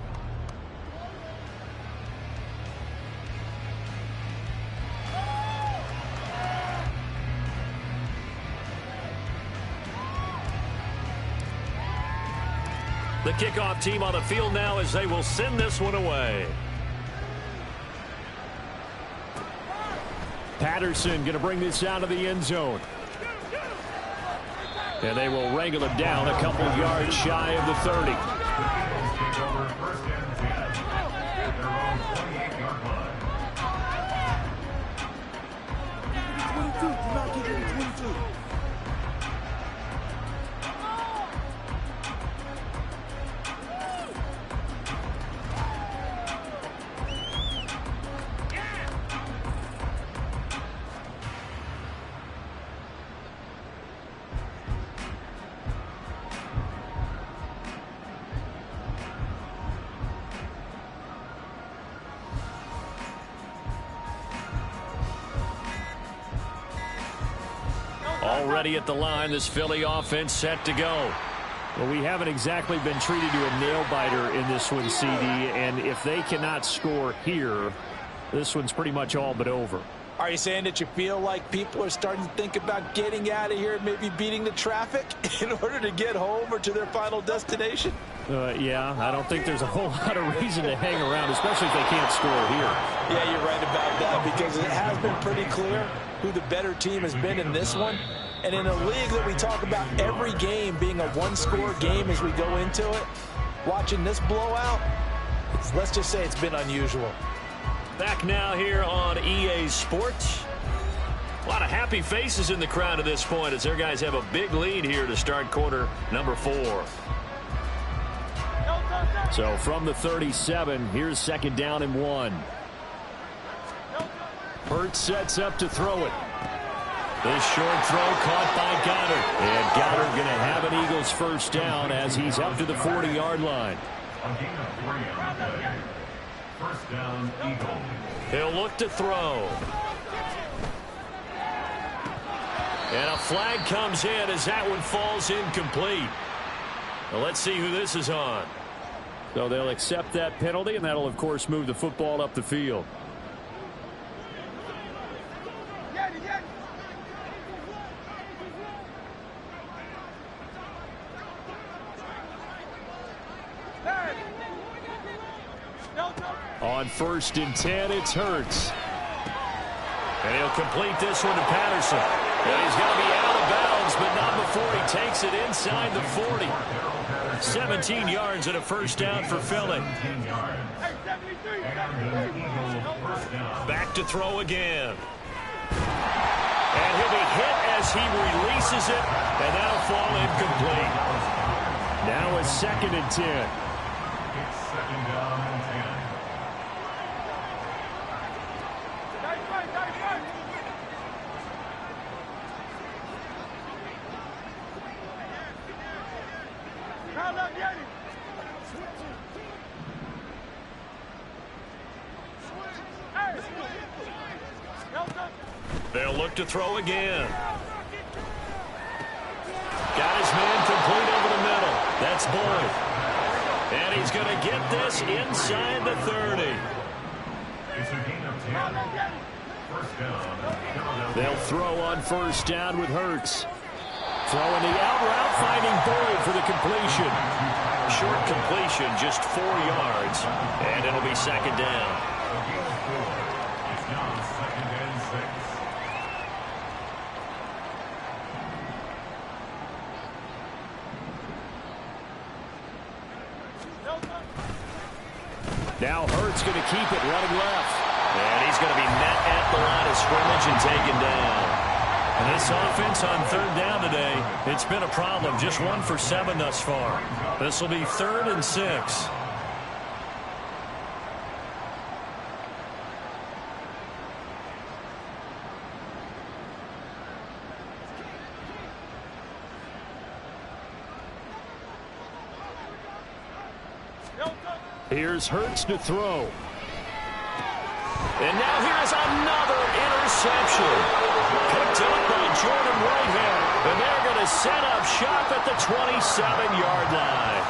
The kickoff team on the field now as they will send this one away. Patterson going to bring this out of the end zone. And they will wrangle him down a couple yards shy of the 30. Already at the line, this Philly offense set to go. Well, we haven't exactly been treated to a nail-biter in this one, CD, and if they cannot score here, this one's pretty much all but over. Are you saying that you feel like people are starting to think about getting out of here, maybe beating the traffic in order to get home or to their final destination? Yeah, I don't think there's a whole lot of reason to hang around, especially if they can't score here. Yeah, you're right about that because it has been pretty clear who the better team has been in this one. And in a league that we talk about every game being a one-score game as we go into it, watching this blowout, let's just say it's been unusual. Back now here on EA Sports. A lot of happy faces in the crowd at this point as their guys have a big lead here to start quarter number 4. So from the 37, here's second down and 1. Hurts sets up to throw it. This short throw caught by Goddard. And Goddard going to have an Eagles first down as he's up to the 40-yard line. First down, Eagles. He'll look to throw. And a flag comes in as that one falls incomplete. Well, let's see who this is on. So they'll accept that penalty, and that'll, of course, move the football up the field. On 1st and 10, it's Hurts. And he'll complete this one to Patterson. And he's going to be out of bounds, but not before he takes it inside the 40. 17 yards and a first down for Philly. Back to throw again. And he'll be hit as he releases it, and that'll fall incomplete. Now it's 2nd and 10. They'll look to throw again. Got his man complete over the middle. That's Boyd. And he's going to get this inside the 30. They'll throw on first down with Hurts. Throwing the out route, finding Boyd for the completion. Short completion, just 4 yards. And it'll be second down. Now Hurts going to keep it running left. And he's going to be met at the line of scrimmage and taken down. And this offense on 3rd down today, it's been a problem. Just 1 for 7 thus far. This will be 3rd and 6. Here's Hurts to throw. And now here's another interception. Picked up by Jordan Whitehead. And they're going to set up shop at the 27-yard line.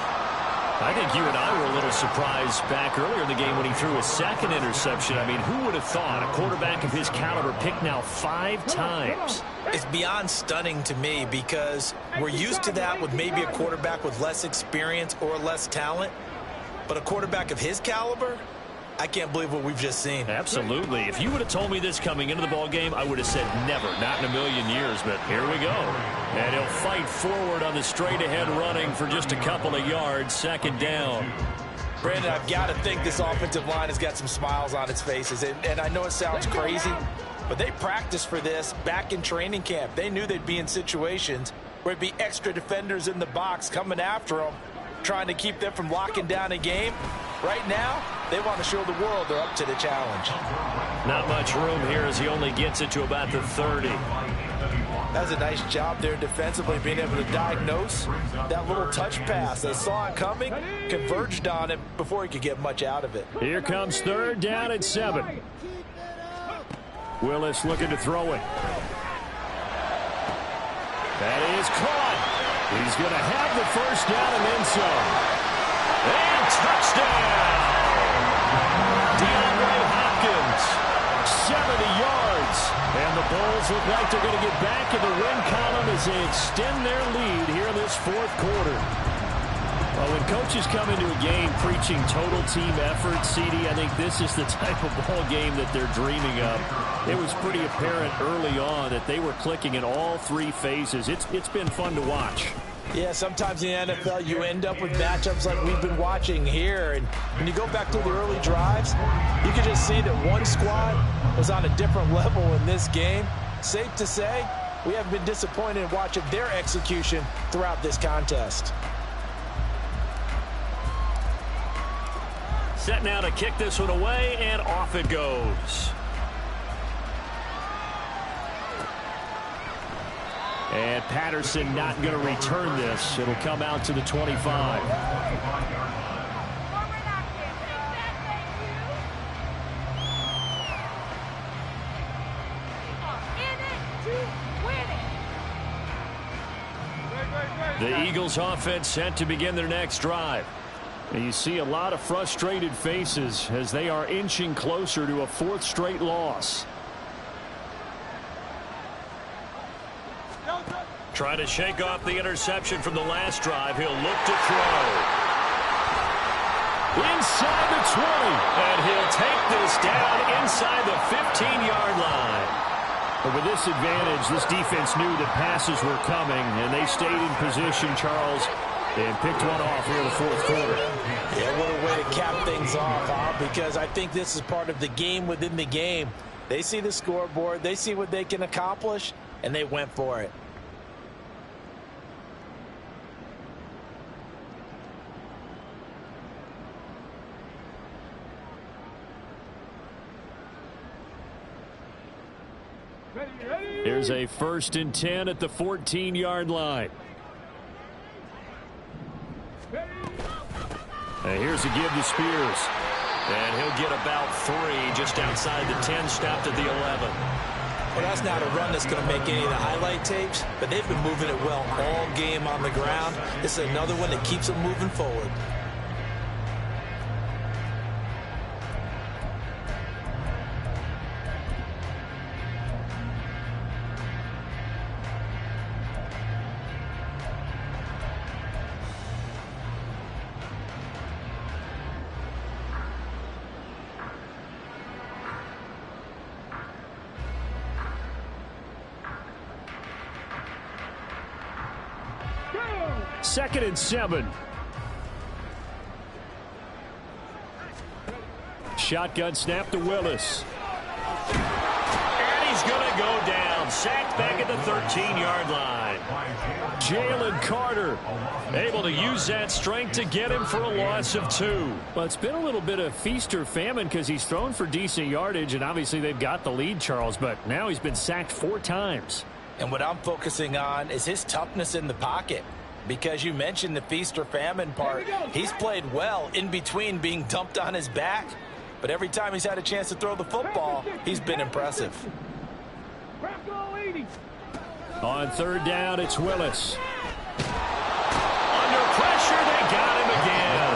I think you and I were a little surprised back earlier in the game when he threw his 2nd interception. I mean, who would have thought a quarterback of his caliber picked now 5 times? It's beyond stunning to me because we're used to that with maybe a quarterback with less experience or less talent. But a quarterback of his caliber, I can't believe what we've just seen. Absolutely. If you would have told me this coming into the ball game, I would have said never, not in a million years. But here we go. And he'll fight forward on the straight-ahead running for just a couple of yards. 2nd down. Brandon, I've got to think this offensive line has got some smiles on its faces. And I know it sounds crazy, but they practiced for this back in training camp. They knew they'd be in situations where it'd be extra defenders in the box coming after them, trying to keep them from locking down a game. Right now, they want to show the world they're up to the challenge. Not much room here as he only gets it to about the 30. That's a nice job there defensively, being able to diagnose that little touch pass. They saw it coming, converged on it before he could get much out of it. Here comes 3rd down and 7. Willis looking to throw it. That is caught. He's going to have the first down and then some. And touchdown! DeAndre Hopkins, 70 yards. And the Bulls look like they're going to get back in the win column as they extend their lead here in this 4th quarter. Well, when coaches come into a game preaching total team effort, CD, I think this is the type of ball game that they're dreaming of. It was pretty apparent early on that they were clicking in all 3 phases. It's been fun to watch. Yeah, sometimes in the NFL you end up with matchups like we've been watching here. And when you go back to the early drives, you can just see that one squad was on a different level in this game. safe to say we have been disappointed in watching their execution throughout this contest. Set now to kick this one away, and off it goes. And Patterson not going to return this. It'll come out to the 25. The Eagles offense set to begin their next drive. And you see a lot of frustrated faces as they are inching closer to a fourth straight loss. Trying to shake off the interception from the last drive. He'll look to throw. Inside the 20. And he'll take this down inside the 15-yard line. But with this advantage, this defense knew that passes were coming, and they stayed in position, Charles, and picked one off here in the fourth quarter. Yeah, what a way to cap things off, huh? Because I think this is part of the game within the game. They see the scoreboard, they see what they can accomplish, and they went for it. Here's a 1st and 10 at the 14-yard line. And here's a give to Spears. And he'll get about 3 just outside the 10, stopped at the 11. Well, that's not a run that's going to make any of the highlight tapes, but they've been moving it well all game on the ground. This is another one that keeps them moving forward. Second and 7. Shotgun snap to Willis. And he's going to go down. Sacked back at the 13-yard line. Jalen Carter able to use that strength to get him for a loss of 2. Well, it's been a little bit of feast or famine because he's thrown for decent yardage, and obviously they've got the lead, Charles, but now he's been sacked 4 times. And what I'm focusing on is his toughness in the pocket. Because you mentioned the feast or famine part. He's played well in between being dumped on his back. But every time he's had a chance to throw the football, he's been impressive. On 3rd down, it's Willis. Under pressure, they got him again.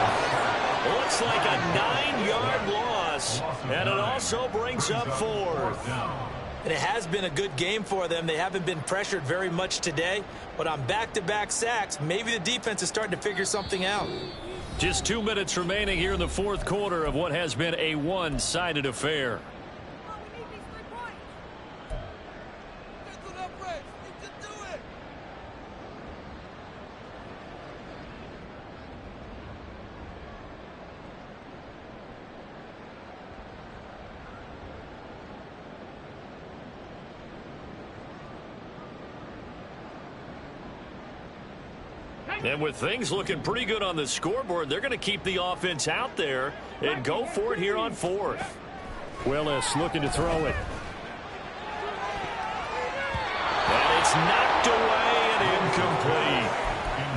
Looks like a 9-yard loss. And it also brings up 4th. And it has been a good game for them. They haven't been pressured very much today. But on back-to-back sacks, maybe the defense is starting to figure something out. Just 2 minutes remaining here in the fourth quarter of what has been a one-sided affair. And with things looking pretty good on the scoreboard, they're going to keep the offense out there and go for it here on 4th. Willis looking to throw it. And it's knocked away and incomplete.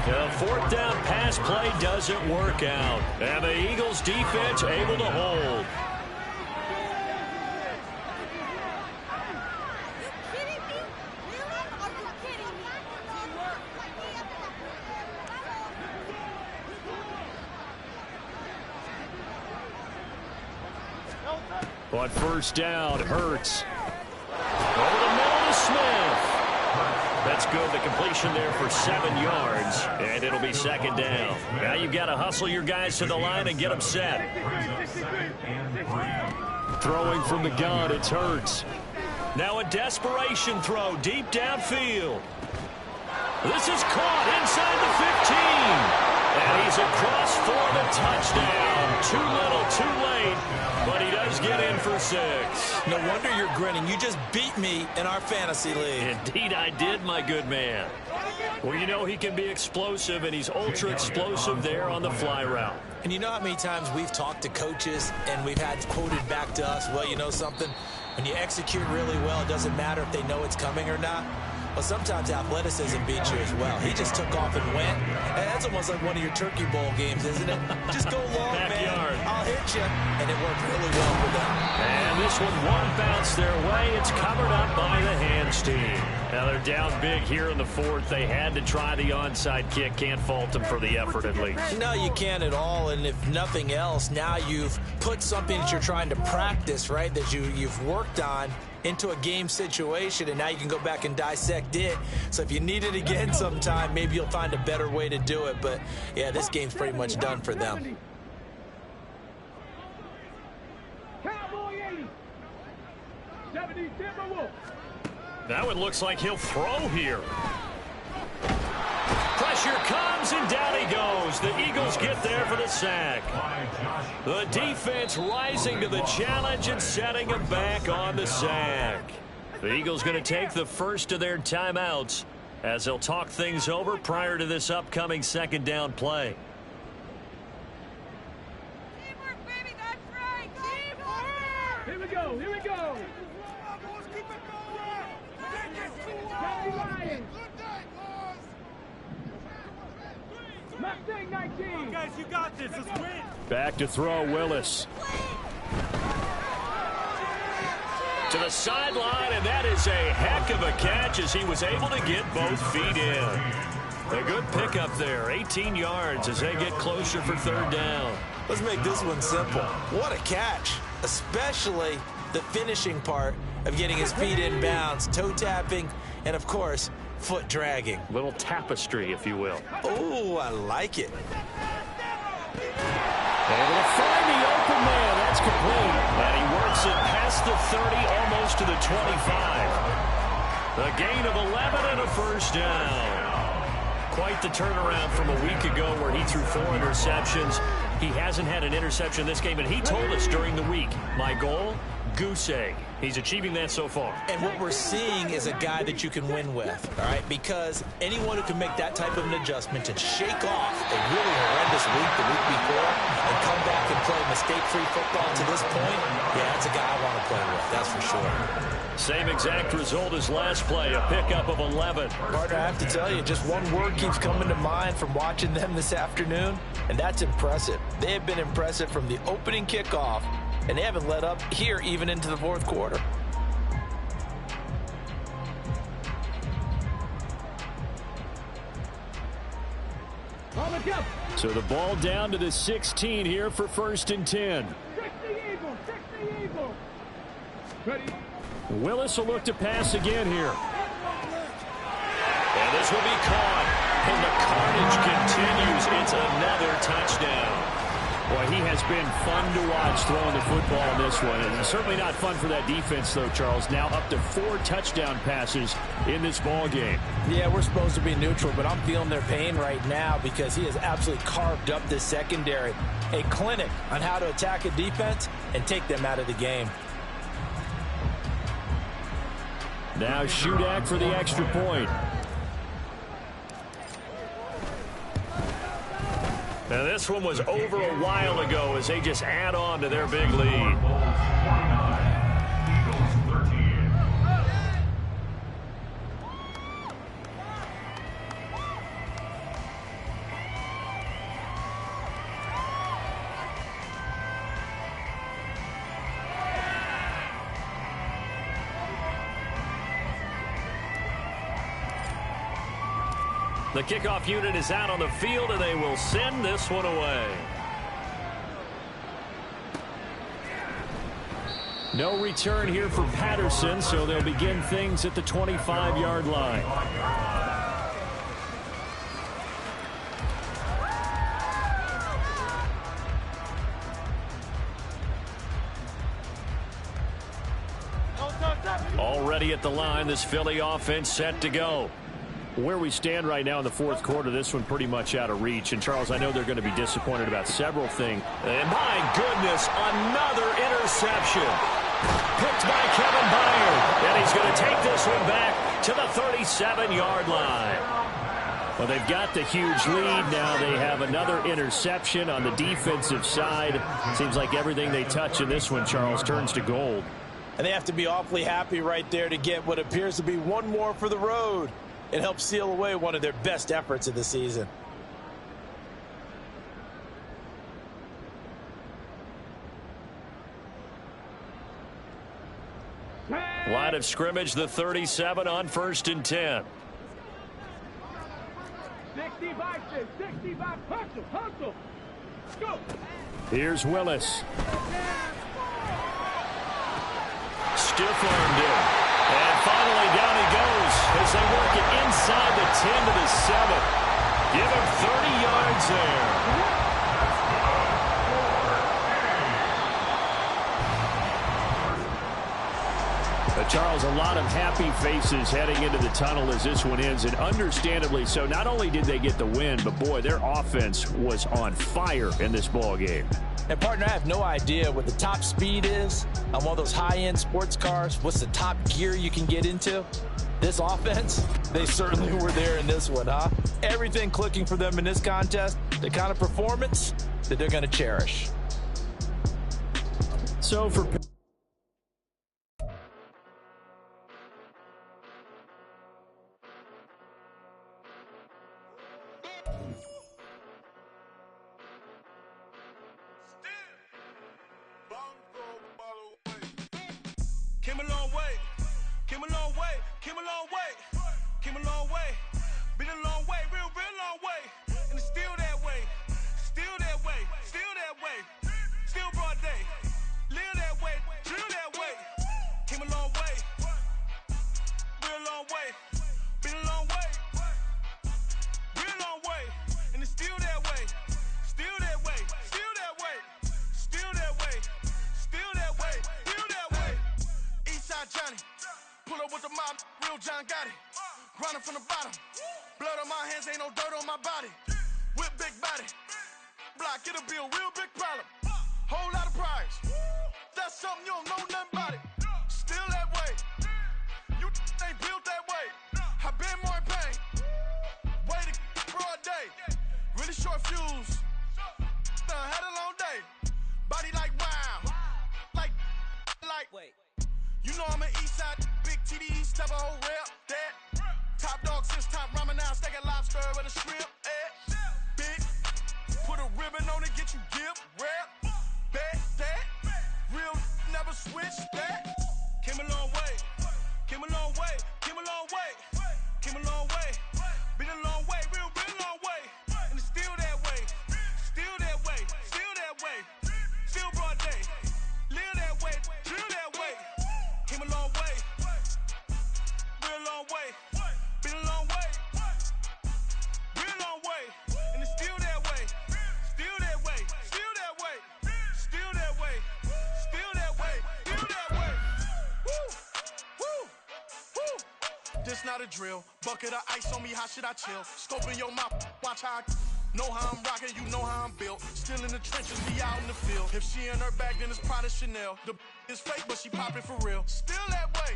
The 4th down pass play doesn't work out. And the Eagles defense able to hold. On 1st down, Hurts. Over the middle to Smith. That's good. The completion there for 7 yards. And it'll be 2nd down. Now you've got to hustle your guys to the line and get them set. Throwing from the gun, it's Hurts. Now a desperation throw deep downfield. This is caught inside the 15. And he's across for the touchdown. Too little, too late, but he does get in for 6. No wonder you're grinning. You just beat me in our fantasy league. Indeed I did, my good man. Well, you know he can be explosive, and he's ultra explosive there on the fly route. And you know how many times we've talked to coaches and we've had quoted back to us, well, you know something? When you execute really well, it doesn't matter if they know it's coming or not. Well, sometimes athleticism beats you as well. He just took off and went. And that's almost like one of your Turkey Bowl games, isn't it? Just go long, Backyard. man. I'll hit you. And it worked really well for them. And this one won't bounce their way. It's covered up by the hands team. Now they're down big here in the 4th. They had to try the onside kick. Can't fault them for the effort at least. No, you can't at all. And if nothing else, now you've put something that you're trying to practice, right, that you've worked on into a game situation, and now you can go back and dissect it. So if you need it again sometime, maybe you'll find a better way to do it. But, yeah, this game's pretty much done for them. Cowboy 80. 70 Timberwolves. That one looks like he'll throw here. Pressure comes, and down he goes. The Eagles get there for the sack. The defense rising to the challenge and setting him back on the sack. The Eagles going to take the first of their timeouts as they'll talk things over prior to this upcoming 2nd down play. Teamwork, baby, that's right. Teamwork. Here we go. Here we go. Mustang 19. Guys, you got this. Let's win. Back to throw, Willis. To the sideline, and that is a heck of a catch as he was able to get both feet in. A good pickup there, 18 yards as they get closer for 3rd down. Let's make this one simple. What a catch, especially the finishing part of getting his feet in bounds, toe tapping, and, of course, foot dragging. Little tapestry, if you will. Oh, I like it. Able to find the open man. That's complete. And he works it past the 30, almost to the 25. A gain of 11 and a 1st down. Quite the turnaround from a week ago where he threw 4 interceptions. He hasn't had an interception this game, and he told us during the week, my goal, goose egg. He's achieving that so far. And what we're seeing is a guy that you can win with, all right? Because anyone who can make that type of an adjustment and shake off a really horrendous week the week before and come back and play mistake-free football to this point, yeah, that's a guy I want to play with, that's for sure. Same exact result as last play, a pickup of 11. Partner, I have to tell you, just one word keeps coming to mind from watching them this afternoon, and that's impressive. They have been impressive from the opening kickoff, and they haven't let up here even into the 4th quarter. So the ball down to the 16 here for 1st and 10. 60 Eagles. Ready. Willis will look to pass again here. And this will be caught. And the carnage continues. It's another touchdown. Boy, he has been fun to watch throwing the football in this one. And it's certainly not fun for that defense, though, Charles. Now up to 4 touchdown passes in this ball game. Yeah, we're supposed to be neutral, but I'm feeling their pain right now because he has absolutely carved up this secondary. A clinic on how to attack a defense and take them out of the game. Now Shudak for the extra point. Now this one was over a while ago as they just add on to their big lead. The kickoff unit is out on the field, and they will send this one away. No return here for Patterson, so they'll begin things at the 25-yard line. Already at the line, this Philly offense set to go. Where we stand right now in the fourth quarter, this one pretty much out of reach. And, Charles, I know they're going to be disappointed about several things. And, my goodness, another interception. Picked by Kevin Byard. And he's going to take this one back to the 37-yard line. Well, they've got the huge lead. Now they have another interception on the defensive side. Seems like everything they touch in this one, Charles, turns to gold. And they have to be awfully happy right there to get what appears to be one more for the road. It helps seal away one of their best efforts of the season. Line of scrimmage, the 37 on 1st and 10. 65, hustle. Go. Here's Willis. Stiff-armed in. And finally down he goes as they work it inside the 10 to the 7. Give him 30 yards there. Charles, a lot of happy faces heading into the tunnel as this one ends, and understandably so. Not only did they get the win, but boy, their offense was on fire in this ball game. And partner, I have no idea what the top speed is on one of those high-end sports cars. What's the top gear you can get into? This offense, they certainly were there in this one, huh? Everything clicking for them in this contest, the kind of performance that they're going to cherish. So for Came a long way, came a long way, came a long way, came a long way, been a long way, real long way, and it's still that way, still that way, still that way, still broad day, live that way, drill that way, came a long way, real long way, been a long way, real long way, and it's still that way, still that way, still that way, still that way, still that way, still that way. Eastside Johnny, pull up with the mob, real John got it. Grinding from the bottom, blood on my hands, ain't no dirt on my body. Whip big body, block, it'll be a real big problem. Whole lot of priors, that's something you don't know nothing about it. Still that way, you ain't built that way. I been more in pain, way to broad day. Really short fuse, had a long day. Body like wow, like. Wait. You know I'm an east side, big TDs, type of whole rep, that. Top dog since top ramen now, stacking lobster with a shrimp, Big, put a ribbon on it, get you give, rep, bet, that. Real, never switch, that. Came a long way, came a long way, came a long way, came a long way. Been a long way, real long way. And it's still that way, still that way, still that way. Still broad day, live that way, drill that way. Came a long way, real long way, been a long way, real long way, and it's still that way, still that way, still that way, still that way, still that way, still that way. Woo, woo, woo. This not a drill, bucket of ice on me, how should I chill? Scope in your mouth, watch how I know how I'm rocking, you know how I'm built. Still in the trenches, be out in the field. If she in her bag, then it's Prada Chanel. The is fake, but she poppin' for real. Still that way.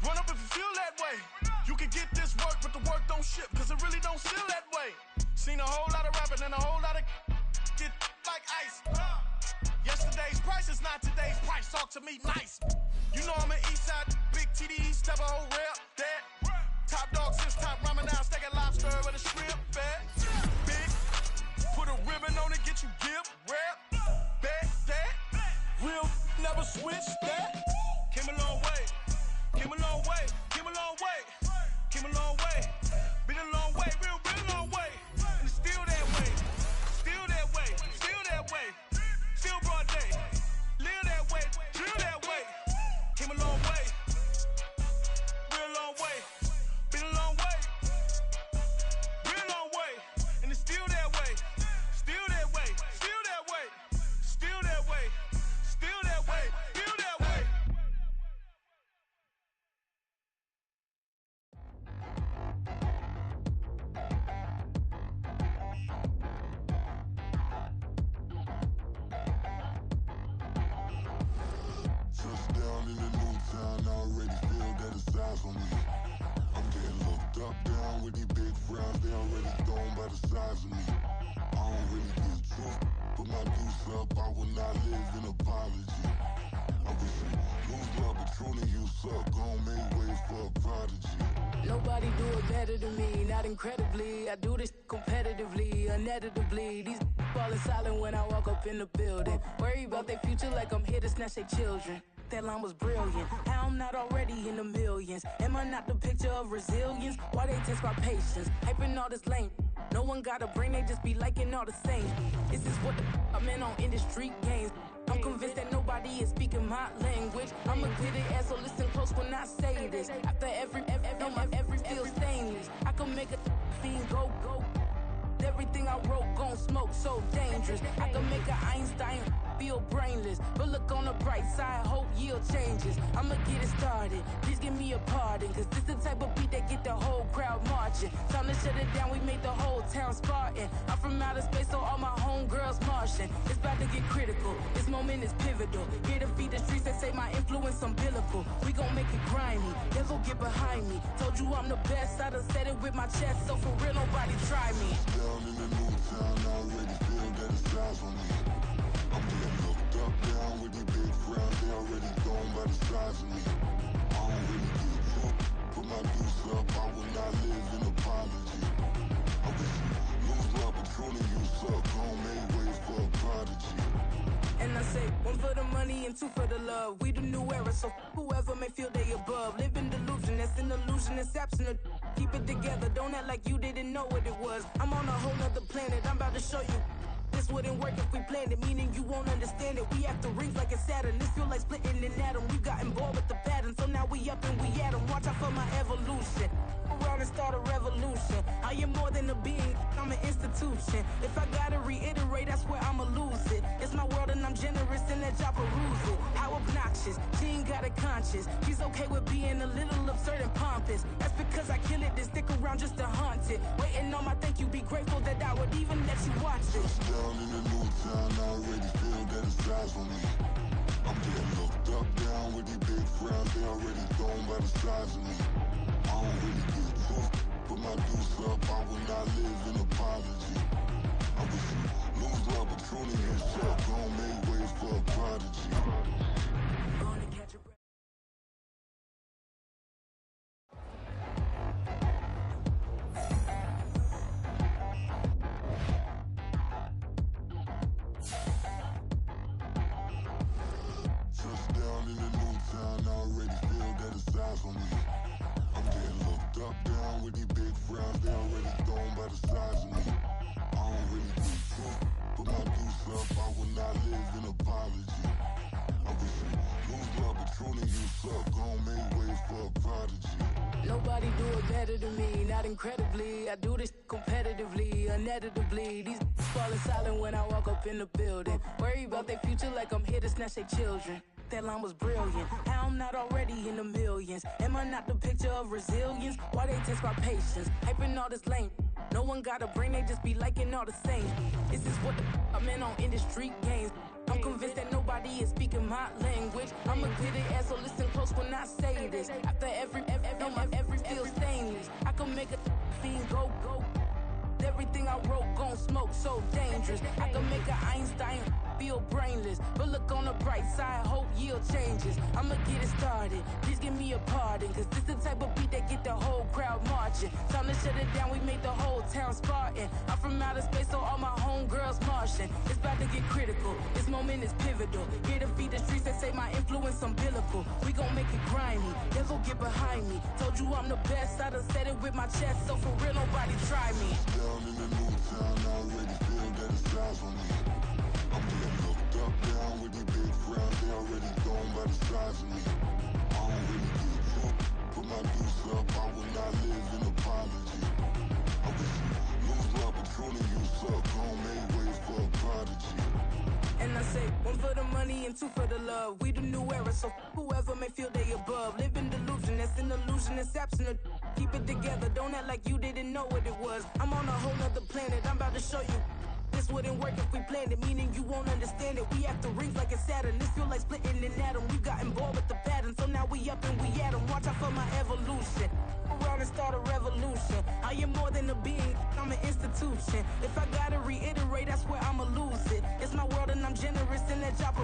Run up if you feel that way. You can get this work, but the work don't ship, cause it really don't feel that way. Seen a whole lot of rapping and a whole lot of get like ice. Yesterday's price is not today's price. Talk to me nice. You know I'm an east side, big TDs, type of whole rep, that. Top dog since top ramen now, stacking lobster with a shrimp, bet. Big, put a ribbon on it, get you give, rep, bet, that. Real, never switch, that. Came a long way, came a long way, came a long way, came a long way. Been a long way, real long way. And it's still that way, still that way, still that way. Still broad day, live that way, drill that way. Came a long way, real long way. Been a long way. down in the new town, I already feel that it's eyes on me. I'm getting looked up, down with these big frowns, they already thrown by the size of me. I don't really give truth, put my deuce up, I will not live in apology. I wish you lose love, but truly you suck, gon' make way for a prodigy. Nobody do it better than me, not incredibly. I do this competitively, uneditably. These falling silent when I walk up in the building. Worry about their future like I'm here to snatch their children. That line was brilliant. How I'm not already in the millions? Am I not the picture of resilience? Why they test my patience? Hyping all this lame. No one got a brain, they just be liking all the same. This is what I'm in on industry games. I'm convinced that nobody is speaking my language. I'ma clear the air, so listen close when I say this. After every feel stainless. I can make a fiend go. Everything I wrote gon' smoke, so dangerous. I can make an Einstein feel brainless. But look on the bright side, hope yield changes. I'ma get it started, please give me a pardon. Cause this the type of beat that get the whole crowd marching. Time to shut it down, we made the whole town Spartan. I'm from outer space, so all my homegirls Martian. It's about to get critical, this moment is pivotal. Here to feed the streets that say my influence umbilical. We gon' make it grimy, devil get behind me. Told you I'm the best, I done said it with my chest. So for real, nobody try me. Down in the new town, I already feel that it's eyes on me. I'm getting looked up, down with these big frowns, they already thrown by the size of me. I don't really give truth, put my deuce up, I will not live in apology. I wish you lose love, but truly you suck, gon' make way for a prodigy. And I say, one for the money and two for the love. We the new era, so whoever may feel they above. Live in delusion, that's an illusion, it's absent. Keep it together, don't act like you didn't know what it was. I'm on a whole nother planet, I'm about to show you. This wouldn't work if we planned it, meaning you won't understand it. We after rings like a Saturn, this feel like splitting an atom. You got involved with the pattern, so now we up and we at 'em. Watch out for my evolution. Around and start a revolution. I am more than a being, I'm an institution. If I gotta reiterate, that's where I'ma lose it. It's my world and I'm generous and let y'all peruse it. How obnoxious, she ain't got a conscience. She's okay with being a little absurd and pompous. That's because I kill it, then stick around just to haunt it. Waiting on my thank you, be grateful that I would even let you watch it. Down in the new town, I already feel that it's eyes on me. I'm getting looked up, down with these big frowns, they already thrown by the size of me. I don't really give truth, put my deuce up, I will not live in apology. I wish you lose love, but truly you suck, gon' make way for a prodigy. Gonna catch a breath. Touchdown in the new town, I already feel that it's eyes on me. I'm getting looked up, down with these big frowns, they already thrown by the size of me. I don't really give truth, put my deuce up, I will not live in apology. I wish you lose love, but truly you suck, gon' make way for a prodigy. Nobody do it better than me, not incredibly. I do this competitively, uneditably. These falling silent when I walk up in the building. Worry about their future like I'm here to snatch their children. That line was brilliant. How I'm not already in the millions? Am I not the picture of resilience? Why they test my patience? Hyping all this lame. No one got a brain, they just be liking all the same. This is what I'm in on industry games. I'm convinced that nobody is speaking my language. I'ma clear the air, so listen close when I say this. After every feel stainless. I can make a fiend go. Everything I wrote gon' smoke, so dangerous. I can make an Einstein feel brainless. But look on the bright side, hope yield changes. I'ma get it started, please give me a pardon. Cause this the type of beat that get the whole crowd marching. Time to shut it down, we made the whole town Spartan. I'm from outer space, so all my homegirls Martian. It's about to get critical, this moment is pivotal. Here to feed the streets that say my influence umbilical. We gon' make it grimy, devil get behind me. Told you I'm the best, I done said it with my chest. So for real, nobody try me. Down in the new town, I already feel that it's eyes on me. I'm getting looked up, down with these big frowns, they already thrown by the size of me. I don't really give truth, put my deuce up, I will not live in apology. I wish you lose love, but truly you suck, gon' make way for a prodigy. And I say, one for the money and two for the love. We the new era, so whoever may feel they above. Live in delusion, that's an illusion, it's absent. Keep it together, don't act like you didn't know what it was. I'm on a whole nother planet, I'm about to show you. This wouldn't work if we planned it, meaning you won't understand it. We have to rings like a Saturn. This feel like splitting an atom. We got involved with the pattern, so now we up and we at 'em. Watch out for my evolution. Around and start a revolution. I am more than a being, I'm an institution. If I gotta reiterate, that's where I'ma lose it. It's my world and I'm generous in that job.